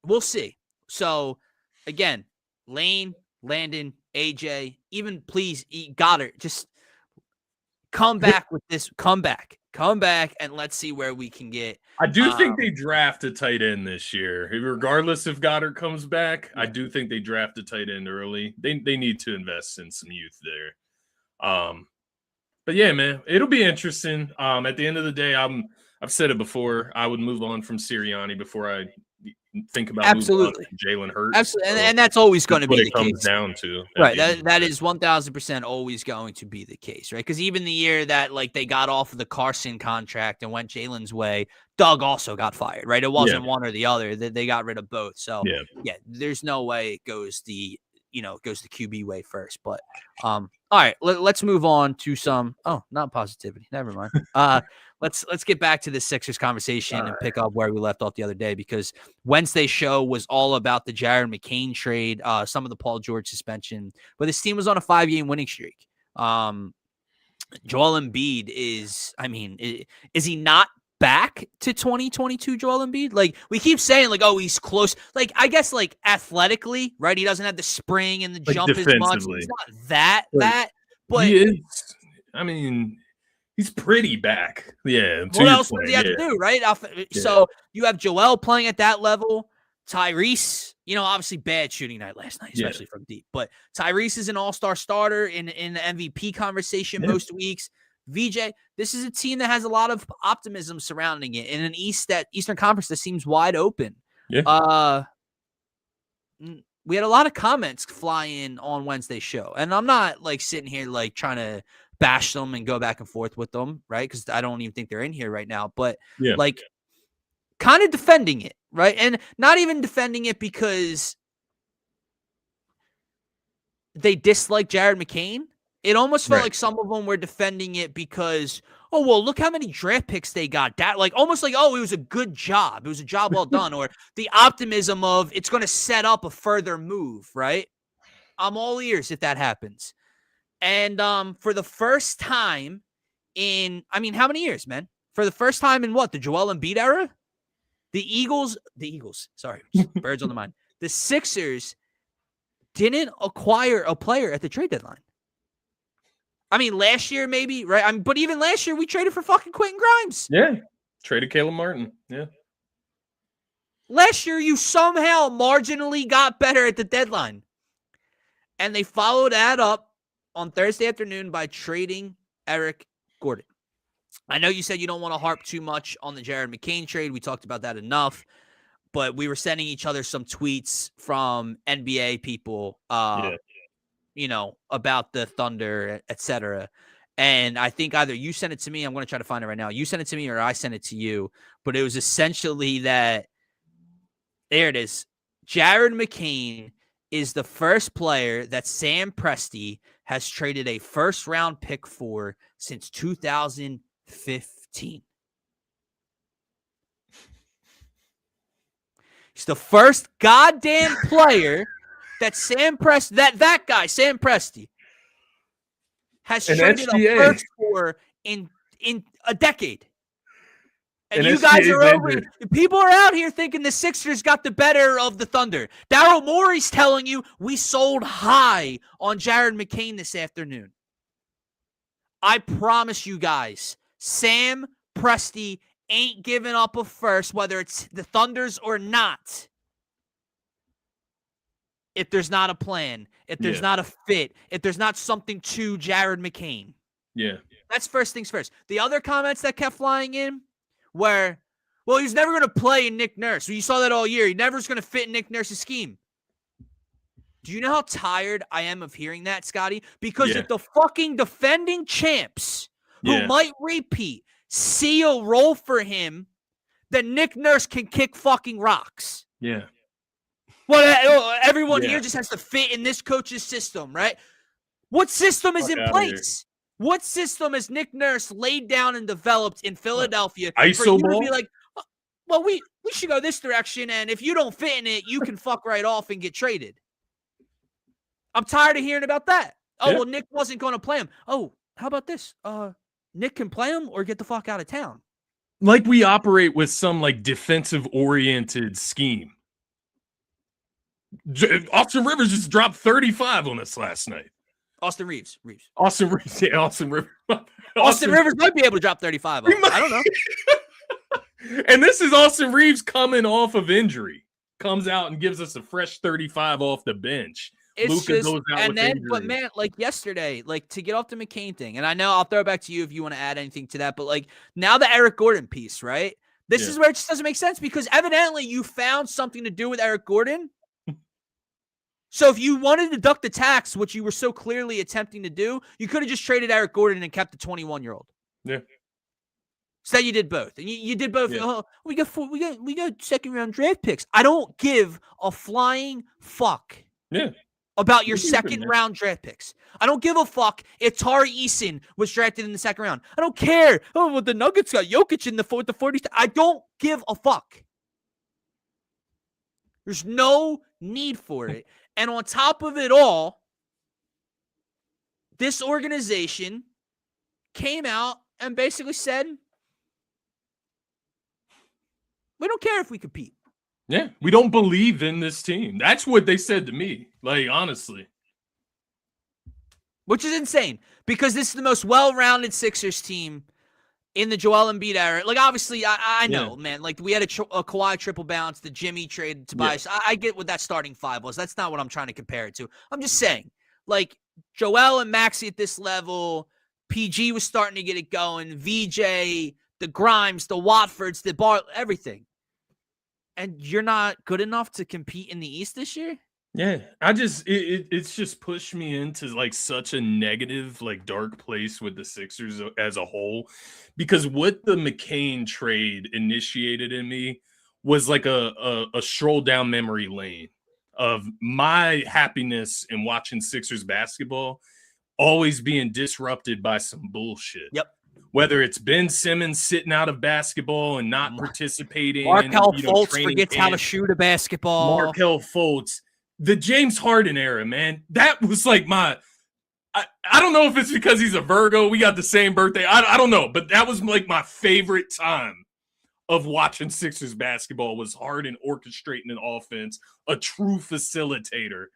A: we'll see. So, again, Lane, Landon, AJ, even please, Goddard, just come back with this. Come back. Come back and let's see where we can get.
B: I do think they draft a tight end this year, regardless if Goddard comes back. Yeah. I do think they draft a tight end early. They need to invest in some youth there. But yeah, man, it'll be interesting. At the end of the day, I've said it before. I would move on from Sirianni before I think about
A: absolutely
B: Jalen Hurts.
A: Absolutely, and that's always going to be the
B: comes
A: case.
B: Down to
A: right. That is 1,000% always going to be the case, right? Because even the year that like they got off of the Carson contract and went Jalen's way, Doug also got fired, right? It wasn't one or the other. They got rid of both. So yeah, there's no way it goes the QB way first. But all right, let's move on to some. Oh, not positivity. Never mind. Let's get back to the Sixers conversation and pick up where we left off the other day, because Wednesday's show was all about the Jared McCain trade, some of the Paul George suspension, but this team was on a 5-game winning streak. Joel Embiid is he not back to 2022 Joel Embiid? Like, we keep saying, like, oh, he's close. Like, I guess, like, athletically, right? He doesn't have the spring and the jump as much. It's not that, but
B: he is, he's pretty back. Yeah.
A: What else would he have to do, right? So you have Joel playing at that level. Tyrese, obviously bad shooting night last night, especially from deep. But Tyrese is an all-star starter in the MVP conversation most weeks. VJ, this is a team that has a lot of optimism surrounding it in an Eastern Conference that seems wide open. Yeah. We had a lot of comments fly in on Wednesday's show, and I'm not like sitting here like trying to bash them and go back and forth with them, right? Because I don't even think they're in here right now, but like kind of defending it, right? And not even defending it because they dislike Jared McCain. It almost felt like some of them were defending it because, oh, well, look how many draft picks they got. That, like, almost like, oh, it was a good job. It was a job well done. Or the optimism of it's going to set up a further move, right? I'm all ears if that happens. And for the first time in, how many years, man? For the first time in what? The Joel Embiid era? The Eagles, sorry, birds on the mind. The Sixers didn't acquire a player at the trade deadline. Last year maybe, right? But even last year we traded for fucking Quentin Grimes.
B: Yeah, traded Caleb Martin. Yeah.
A: Last year you somehow marginally got better at the deadline. And they followed that up on Thursday afternoon by trading Eric Gordon. I know you said you don't want to harp too much on the Jared McCain trade. We talked about that enough. But we were sending each other some tweets from NBA people, about the Thunder, etc. And I think either you sent it to me, I'm going to try to find it right now. You sent it to me or I sent it to you. But it was essentially that, there it is. Jared McCain is the first player that Sam Presti has traded a first-round pick for since 2015. He's the first goddamn player that Sam Presti, that guy, Sam Presti, has traded a first for in a decade. And you guys are over here. People are out here thinking the Sixers got the better of the Thunder. Daryl Morey's telling you we sold high on Jared McCain this afternoon. I promise you guys, Sam Presti ain't giving up a first, whether it's the Thunders or not, if there's not a plan, if there's not a fit, if there's not something to Jared McCain.
B: Yeah.
A: That's first things first. The other comments that kept flying in were, well, he's never going to play in Nick Nurse. You saw that all year. He never is going to fit in Nick Nurse's scheme. Do you know how tired I am of hearing that, Scotty? Because if the fucking defending champs who might repeat see a role for him, then Nick Nurse can kick fucking rocks.
B: Yeah.
A: Well, everyone here just has to fit in this coach's system, right? What system is in place? What system has Nick Nurse laid down and developed in Philadelphia for you to be like, well, we should go this direction, and if you don't fit in it, you can fuck right off and get traded. I'm tired of hearing about that. Oh, well, Nick wasn't going to play him. Oh, how about this? Nick can play him or get the fuck out of town.
B: Like we operate with some like defensive-oriented scheme. Austin Rivers just dropped 35 on us last night.
A: Austin Reeves.
B: Austin Reeves. Yeah, Austin Rivers.
A: Austin Rivers might be able to drop 35. I don't know.
B: And this is Austin Reeves coming off of injury. Comes out and gives us a fresh 35 off the bench.
A: It's Luka goes out and then, injury. But man, like yesterday, like to get off the McCain thing, and I know I'll throw it back to you if you want to add anything to that, but like now the Eric Gordon piece, right? This is where it just doesn't make sense because evidently you found something to do with Eric Gordon. So if you wanted to duck the tax, which you were so clearly attempting to do, you could have just traded Eric Gordon and kept the 21-year-old.
B: Yeah.
A: So you did both, and you did both. Yeah. Oh, we got second round draft picks. I don't give a flying fuck.
B: Yeah.
A: About your second round draft picks. I don't give a fuck if Tari Eason was drafted in the second round. I don't care. Oh, well, the Nuggets got Jokic in the 40s. I don't give a fuck. There's no need for it. And on top of it all, this organization came out and basically said, we don't care if we compete.
B: Yeah, we don't believe in this team. That's what they said to me, like, honestly.
A: Which is insane, because this is the most well-rounded Sixers team in the Joel Embiid era. Like, obviously, I know, man. Like, we had a Kawhi triple bounce, the Jimmy trade, Tobias. Yeah. I get what that starting five was. That's not what I'm trying to compare it to. I'm just saying, like, Joel and Maxey at this level, PG was starting to get it going, VJ, the Grimes, the Watfords, the Bar, everything. And you're not good enough to compete in the East this year?
B: Yeah, it's just pushed me into like such a negative, like dark place with the Sixers as a whole, because what the McCain trade initiated in me was like a stroll down memory lane of my happiness in watching Sixers basketball always being disrupted by some bullshit.
A: Yep.
B: Whether it's Ben Simmons sitting out of basketball and not participating.
A: Markelle Fultz forgets how to shoot a basketball.
B: Markelle Fultz. The James Harden era, man. That was like I don't know if it's because he's a Virgo. We got the same birthday. I don't know. But that was like my favorite time of watching Sixers basketball was Harden orchestrating an offense, a true facilitator.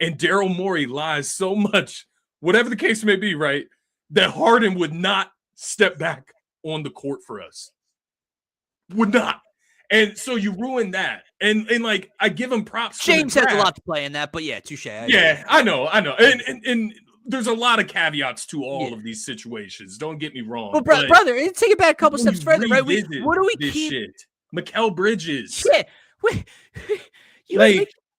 B: And Daryl Morey lies so much, whatever the case may be, right, that Harden would not step back on the court for us. Would not. And so you ruin that. And like I give him props.
A: James has a lot to play in that, but yeah, touche.
B: I know. And there's a lot of caveats to all of these situations. Don't get me wrong.
A: Well, brother, take it back a couple steps further, right? What do we keep?
B: Shit. Mikal Bridges.
A: Shit.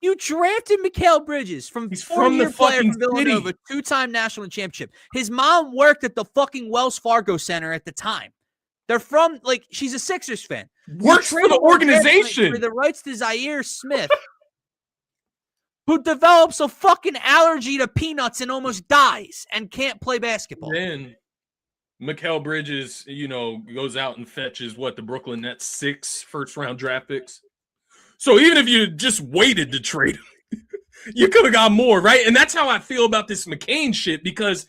A: You drafted Mikal Bridges from the player from Villanova, two-time national championship. His mom worked at the fucking Wells Fargo Center at the time. They're from, like, she's a Sixers fan.
B: Works for the organization.
A: For the rights to Zaire Smith, who develops a fucking allergy to peanuts and almost dies and can't play basketball.
B: Then Mikal Bridges, goes out and fetches the Brooklyn Nets 6 first-round draft picks. So even if you just waited to trade him, you could have got more, right? And that's how I feel about this McCain shit, because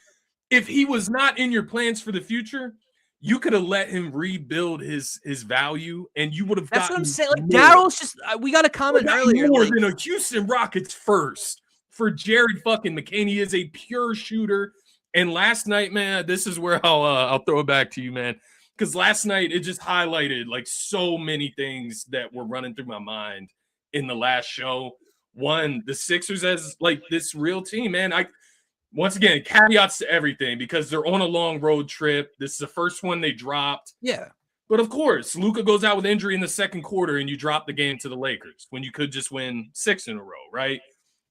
B: if he was not in your plans for the future, you could have let him rebuild his value, and you would have gotten.
A: That's what I'm saying. Like, Daryl's just we got a comment earlier.
B: More than a Houston Rockets first for Jared fucking McCain. He is a pure shooter. And last night, man, this is where I'll throw it back to you, man. Because last night it just highlighted like so many things that were running through my mind in the last show. One, the Sixers as like this real team, man. Once again, caveats to everything because they're on a long road trip. This is the first one they dropped.
A: Yeah.
B: But of course, Luka goes out with injury in the second quarter and you drop the game to the Lakers when you could just win 6 in a row, right?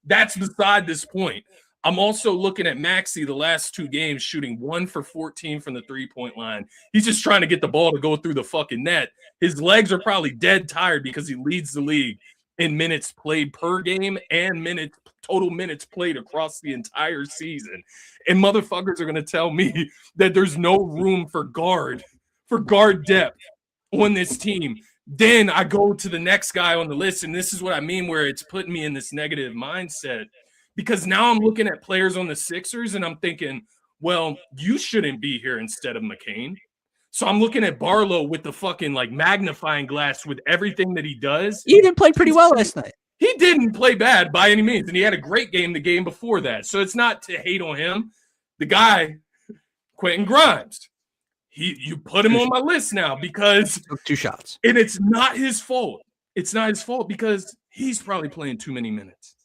B: That's beside this point. I'm also looking at Maxey the last 2 games shooting 1 for 14 from the 3-point line. He's just trying to get the ball to go through the fucking net. His legs are probably dead tired because he leads the league in minutes played per game and total minutes played across the entire season. And motherfuckers are going to tell me that there's no room for guard depth on this team. Then I go to the next guy on the list, and this is what I mean where it's putting me in this negative mindset. Because now I'm looking at players on the Sixers and I'm thinking, well, you shouldn't be here instead of McCain. So I'm looking at Barlow with the fucking like magnifying glass with everything that he does.
A: He even played pretty well last night.
B: He didn't play bad by any means, and he had a great game the game before that. So it's not to hate on him. The guy, Quentin Grimes, you put him on my list now because
A: 2 shots.
B: And it's not his fault. It's not his fault because he's probably playing too many minutes.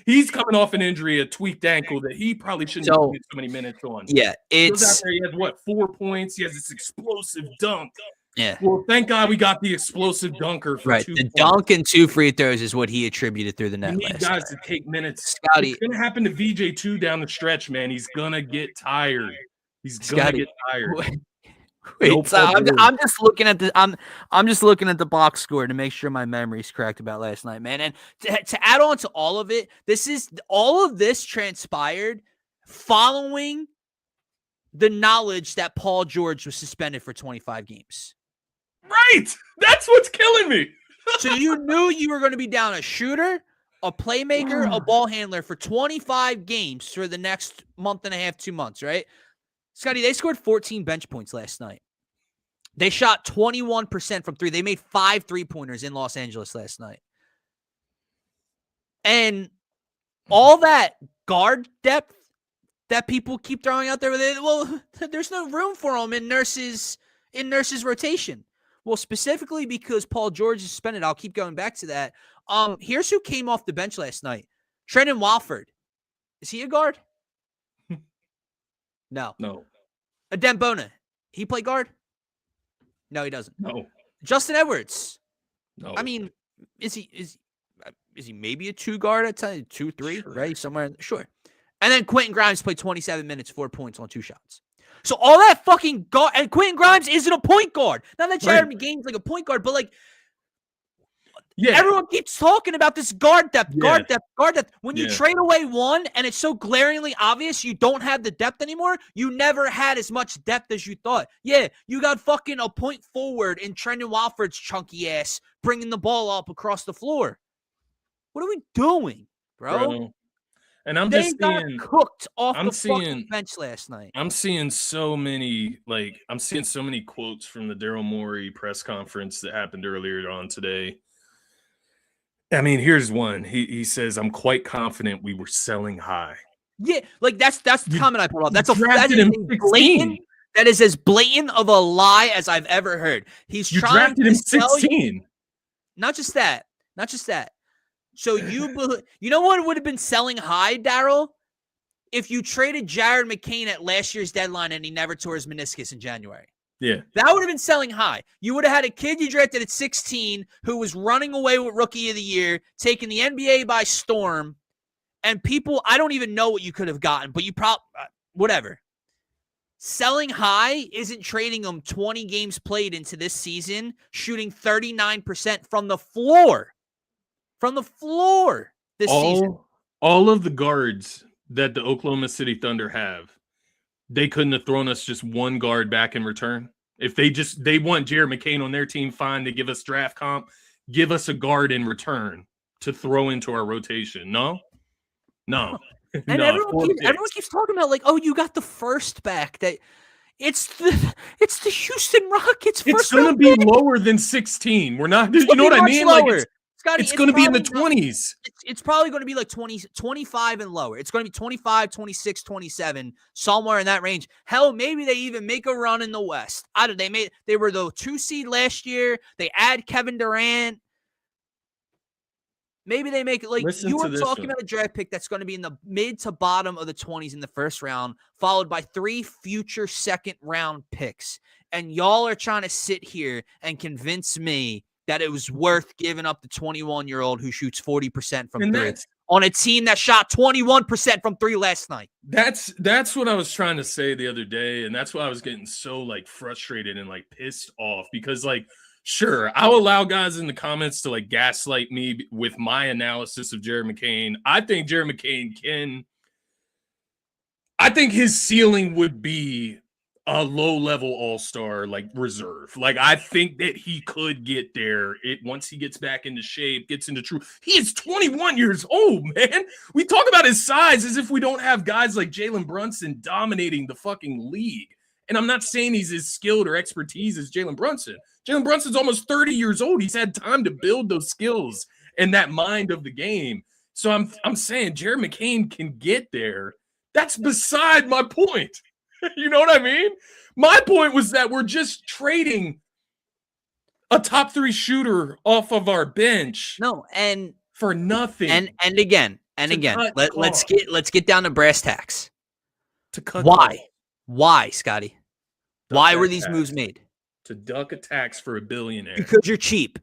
B: He's coming off an injury, a tweaked ankle that he probably shouldn't have played so many minutes on.
A: Yeah, it's
B: out there, he has 4 points. He has this explosive dunk.
A: Yeah.
B: Well, thank God we got the explosive dunker for 2
A: The
B: points.
A: dunk and 2 free throws is what he attributed through the net.
B: You need
A: last
B: guys
A: night.
B: to take minutes.
A: Scotty,
B: it's gonna happen to VJ2 down the stretch, man. He's gonna get tired. He's gonna get tired.
A: Wait, so I'm just looking at I'm just looking at the box score to make sure my memory's correct about last night, man. And to add on to all of it, all of this transpired following the knowledge that Paul George was suspended for 25 games.
B: Right. That's what's killing me.
A: So you knew you were going to be down a shooter, a playmaker, a ball handler for 25 games for the next month and a half, 2 months, right? Scotty, they scored 14 bench points last night. They shot 21% from 3. They made 5 3-pointers in Los Angeles last night. And all that guard depth that people keep throwing out there, well, there's no room for them in Nurse's rotation. Well, specifically because Paul George is suspended, I'll keep going back to that. Here's who came off the bench last night. Trendon Watford. Is he a guard? No. Adembona. He play guard? No, he doesn't.
B: No.
A: Justin Edwards.
B: No.
A: I mean, is he maybe a 2 guard at time? 2, 3, sure. Right? Somewhere. Sure. And then Quentin Grimes played 27 minutes, 4 points on 2 shots. So all that fucking guard, and Quentin Grimes isn't a point guard. Not that Jared McCain's like a point guard, but everyone keeps talking about this guard depth. When you trade away one and it's so glaringly obvious you don't have the depth anymore, you never had as much depth as you thought. Yeah, you got fucking a point forward in Trendon Watford's chunky ass bringing the ball up across the floor. What are we doing, bro?
B: And I'm
A: they
B: just
A: got
B: seeing
A: cooked off the fucking bench last night.
B: I'm seeing so many quotes from the Daryl Morey press conference that happened earlier on today. I mean, here's one. He says, "I'm quite confident we were selling high."
A: Yeah, that's the comment I pulled off. That is as blatant of a lie as I've ever heard. He's trying to sell 16. Not just that. So you know what would have been selling high, Daryl? If you traded Jared McCain at last year's deadline and he never tore his meniscus in January.
B: Yeah.
A: That would have been selling high. You would have had a kid you drafted at 16 who was running away with Rookie of the Year, taking the NBA by storm, and people, I don't even know what you could have gotten, but you probably, whatever. Selling high isn't trading them 20 games played into this season, shooting 39% from the floor. This season.
B: All of the guards that the Oklahoma City Thunder have, they couldn't have thrown us just one guard back in return. If they want Jared McCain on their team, fine, they give us draft comp, give us a guard in return to throw into our rotation. No.
A: And everyone keeps talking about you got the first back. That it's the Houston Rockets.
B: It's going to be lower than 16. We're not. You know what I mean?
A: Lower. Scotty,
B: it's going to be in the 20s.
A: It's probably going to be 20, 25 and lower. It's going to be 25, 26, 27, somewhere in that range. Hell, maybe they even make a run in the West. They were the 2 seed last year. They add Kevin Durant. Maybe they make it you were talking about a draft pick that's going to be in the mid to bottom of the 20s in the first round, followed by 3 future second round picks. And y'all are trying to sit here and convince me that it was worth giving up the 21-year-old who shoots 40% from 3 on a team that shot 21% from 3 last night.
B: That's what I was trying to say the other day, and that's why I was getting so frustrated and pissed off because sure, I'll allow guys in the comments to gaslight me with my analysis of Jared McCain. I think Jared McCain I think his ceiling would be a low-level all-star, reserve. I think that he could get there once he gets back into shape, gets into true. He is 21 years old, man. We talk about his size as if we don't have guys like Jalen Brunson dominating the fucking league. And I'm not saying he's as skilled or expertise as Jalen Brunson. Jalen Brunson's almost 30 years old. He's had time to build those skills and that mind of the game. So I'm saying Jared McCain can get there. That's beside my point. You know what I mean? My point was that we're just trading a top 3 shooter off of our bench.
A: No, and
B: for nothing.
A: And again, let's get down to brass tacks.
B: To cut
A: Why, Scotty? Why were these moves made?
B: To duck a tax for a billionaire.
A: Because you're cheap.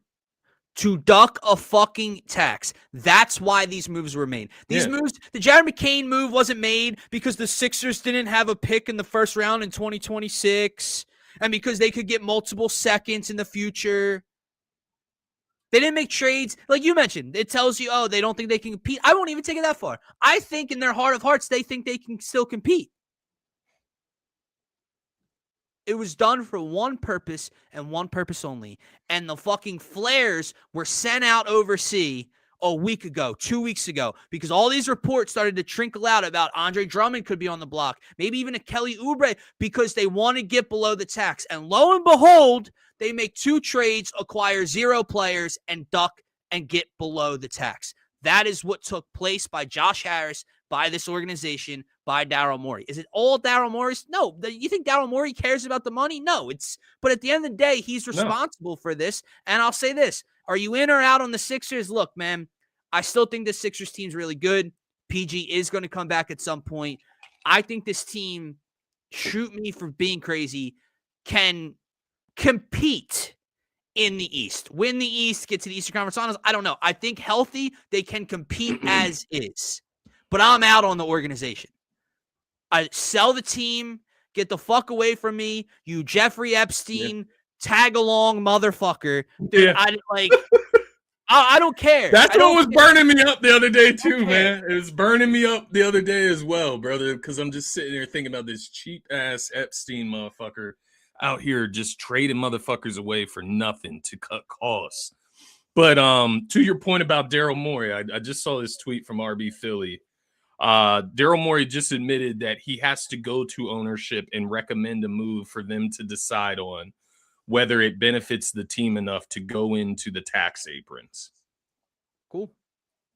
A: To duck a fucking tax. That's why these moves were made. These moves, the Jared McCain move wasn't made because the Sixers didn't have a pick in the first round in 2026 and because they could get multiple seconds in the future. They didn't make trades. Like you mentioned, it tells you, they don't think they can compete. I won't even take it that far. I think in their heart of hearts, they think they can still compete. It was done for one purpose and one purpose only. And the fucking flares were sent out overseas a week ago, 2 weeks ago, because all these reports started to trickle out about Andre Drummond could be on the block, maybe even a Kelly Oubre, because they want to get below the tax. And lo and behold, they make 2 trades, acquire 0 players, and duck and get below the tax. That is what took place by Josh Harris, by this organization, by Daryl Morey. Is it all Daryl Morey's? No. You think Daryl Morey cares about the money? No. But at the end of the day, he's responsible for this. And I'll say this. Are you in or out on the Sixers? Look, man, I still think the Sixers team's really good. PG is going to come back at some point. I think this team, shoot me for being crazy, can compete in the East. Win the East, get to the Eastern Conference Finals. I don't know. I think healthy, they can compete as is. But I'm out on the organization. I sell the team, get the fuck away from me, you Jeffrey Epstein, tag along motherfucker. Dude, I don't care.
B: That's what was burning me up the other day too, man. It was burning me up the other day as well, brother, because I'm just sitting there thinking about this cheap ass Epstein motherfucker out here just trading motherfuckers away for nothing to cut costs. But to your point about Daryl Morey, I just saw this tweet from RB Philly. Daryl Morey just admitted that he has to go to ownership and recommend a move for them to decide on whether it benefits the team enough to go into the tax aprons.
A: Cool.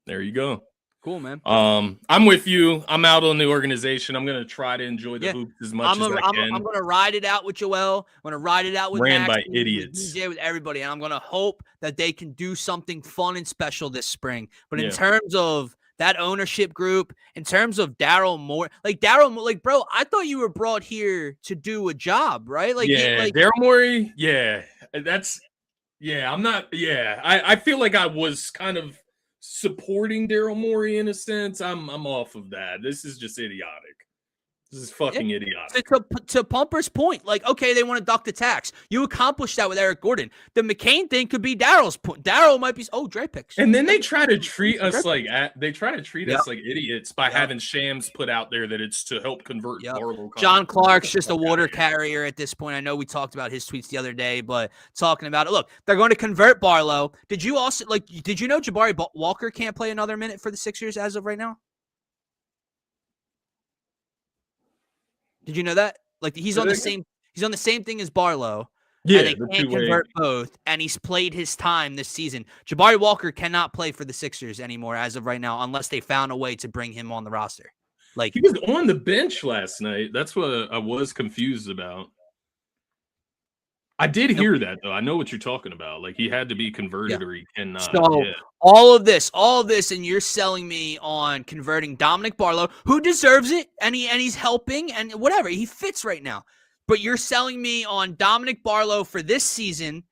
B: There you go.
A: Cool, man.
B: I'm with you. I'm out on the organization. I'm going to try to enjoy the hoops as much as I can.
A: I'm going to ride it out with Joel. I'm going to ride it out with
B: Ran
A: Max,
B: by idiots.
A: with DJ, with everybody. And I'm going to hope that they can do something fun and special this spring. But in terms of that ownership group, in terms of Daryl Morey, bro, I thought you were brought here to do a job, right?
B: Daryl Morey, I'm not, I feel like I was kind of supporting Daryl Morey in a sense. I'm off of that. This is just idiotic. This is fucking idiotic.
A: To Pumper's point, okay, they want to duck the tax. You accomplished that with Eric Gordon. The McCain thing could be Daryl's point. Daryl might be Dre picks.
B: And then they try to treat us like idiots by having Shams put out there that it's to help convert Barlow.
A: John Clark's just a water carrier at this point. I know we talked about his tweets the other day, but talking about it, look, they're going to convert Barlow. Did you know Jabari Walker can't play another minute for the Sixers as of right now? Did you know that? He's on the same thing as Barlow.
B: Yeah,
A: and they can't convert both. And he's played his time this season. Jabari Walker cannot play for the Sixers anymore as of right now, unless they found a way to bring him on the roster.
B: He was on the bench last night. That's what I was confused about. I did hear that though. I know what you're talking about. He had to be converted or he cannot.
A: So all of this, and you're selling me on converting Dominic Barlow, who deserves it, and he's helping and whatever. He fits right now. But you're selling me on Dominic Barlow for this season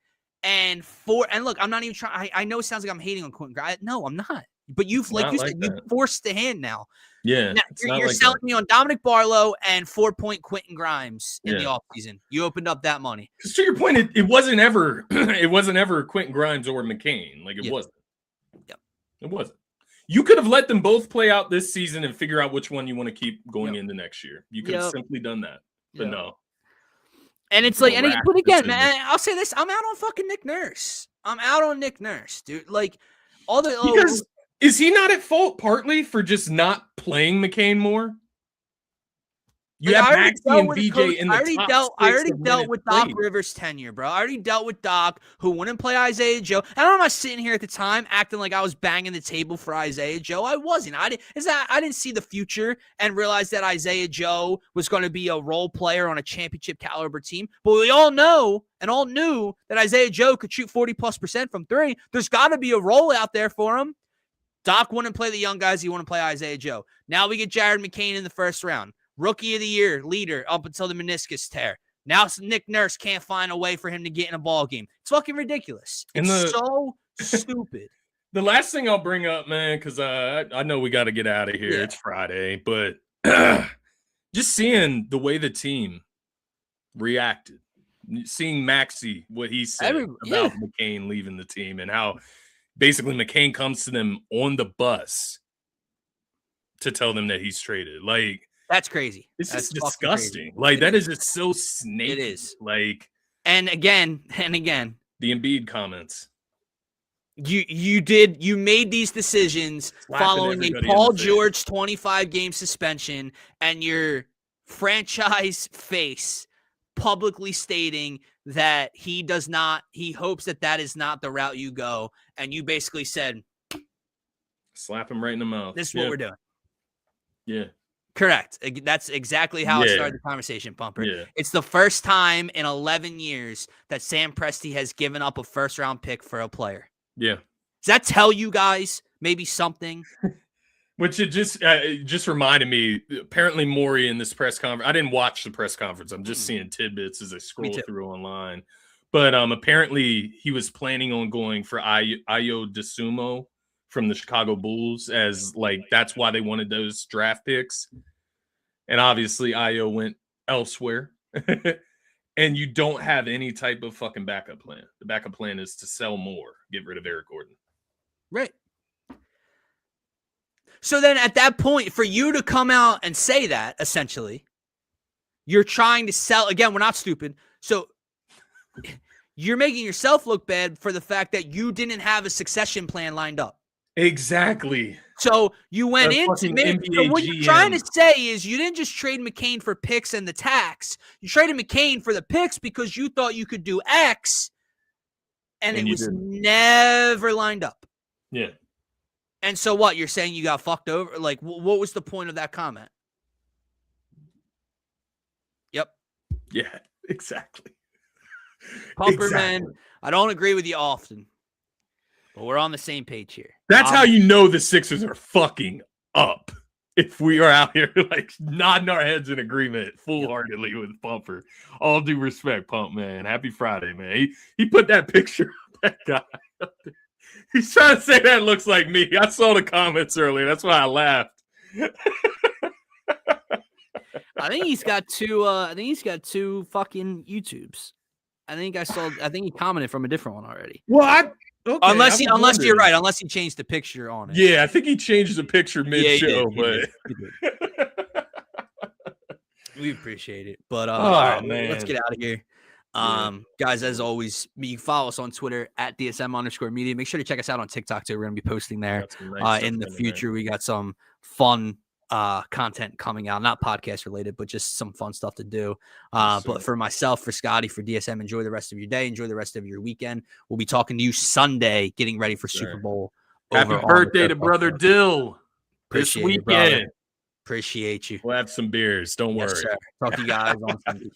A: and look, I'm not even trying. I know it sounds like I'm hating on Quentin Grimes. No, I'm not. But you forced the hand now.
B: Yeah.
A: Now, you're selling me on Dominic Barlow and 4-point Quentin Grimes in the offseason. You opened up that money.
B: Because to your point, it wasn't ever Quentin Grimes or McCain. It wasn't.
A: Yep.
B: It wasn't. You could have let them both play out this season and figure out which one you want to keep going into next year. You could have simply done that. But no.
A: And it's but again, man, I'll say this. I'm out on fucking Nick Nurse. I'm out on Nick Nurse, dude.
B: Because is he not at fault partly for just not playing McCain more? You have Maxey and BJ in the top
A: I already dealt with Doc Rivers' tenure, bro. I already dealt with Doc, who wouldn't play Isaiah Joe. And I'm not sitting here at the time acting like I was banging the table for Isaiah Joe. I wasn't. I didn't see the future and realize that Isaiah Joe was going to be a role player on a championship caliber team. But we all know and all knew that Isaiah Joe could shoot 40+% from three. There's got to be a role out there for him. Doc wouldn't play the young guys. He wouldn't play Isaiah Joe. Now we get Jared McCain in the first round. Rookie of the year, leader up until the meniscus tear. Now Nick Nurse can't find a way for him to get in a ball game. It's fucking ridiculous. It's so stupid.
B: The last thing I'll bring up, man, because I know we got to get out of here. Yeah. It's Friday. But just seeing the way the team reacted, seeing Maxey, what he said about McCain leaving the team and how basically McCain comes to them on the bus to tell them that he's traded. Like,
A: that's crazy.
B: It's just disgusting. Like, that is just so snaky.
A: It is.
B: Like,
A: and again,
B: the Embiid comments.
A: You made these decisions following a Paul George 25-game suspension and your franchise face publicly stating that he hopes that is not the route you go. And you basically said,
B: slap him right in the mouth.
A: This is what we're doing.
B: Yeah.
A: Correct. That's exactly how I started the conversation, Pumper.
B: Yeah.
A: It's the first time in 11 years that Sam Presti has given up a first-round pick for a player.
B: Yeah.
A: Does that tell you guys maybe something?
B: Which it just reminded me, apparently Morey in this press conference, I didn't watch the press conference. I'm just seeing tidbits as I scroll through online. But apparently he was planning on going for Ayo DeSumo from the Chicago Bulls, as like that's why they wanted those draft picks. And obviously Ayo went elsewhere. And you don't have any type of fucking backup plan. The backup plan is to sell more, get rid of Eric Gordon.
A: Right. So then at that point, for you to come out and say that, essentially, you're trying to sell. Again, we're not stupid. So you're making yourself look bad for the fact that you didn't have a succession plan lined up.
B: Exactly.
A: So you went into so what you're trying to say is you didn't just trade McCain for picks and the tax. You traded McCain for the picks because you thought you could do X, and it was never lined up.
B: Yeah.
A: And so what? You're saying you got fucked over? Like, what was the point of that comment? Yep.
B: Yeah, exactly.
A: Pumper, man, I don't agree with you often, but we're on the same page here.
B: That's how you know the Sixers are fucking up. If we are out here like nodding our heads in agreement full-heartedly with Pumper. All due respect, Pump, man. Happy Friday, man. He put that picture of that guy. He's trying to say that looks like me. I saw the comments earlier. That's why I laughed.
A: I think he's got two. I think he's got two fucking YouTubes. I think he commented from a different one already.
B: What? Okay,
A: unless you're right. Unless he changed the picture on it.
B: Yeah, I think he changed the picture mid-show.
A: He did. We appreciate it. But all right, man, let's get out of here. Guys, as always, you can follow us on Twitter at DSM_media. Make sure to check us out on TikTok too. We're going to be posting there in the future. We got some fun content coming out, not podcast related, but just some fun stuff to do. But for myself, for Scotty, for DSM, enjoy the rest of your day. Enjoy the rest of your weekend. We'll be talking to you Sunday, getting ready for Super Bowl.
B: Happy birthday to Brother Dill this weekend.
A: Appreciate you.
B: We'll have some beers. Don't worry.
A: Sir. Talk to you guys on Sunday.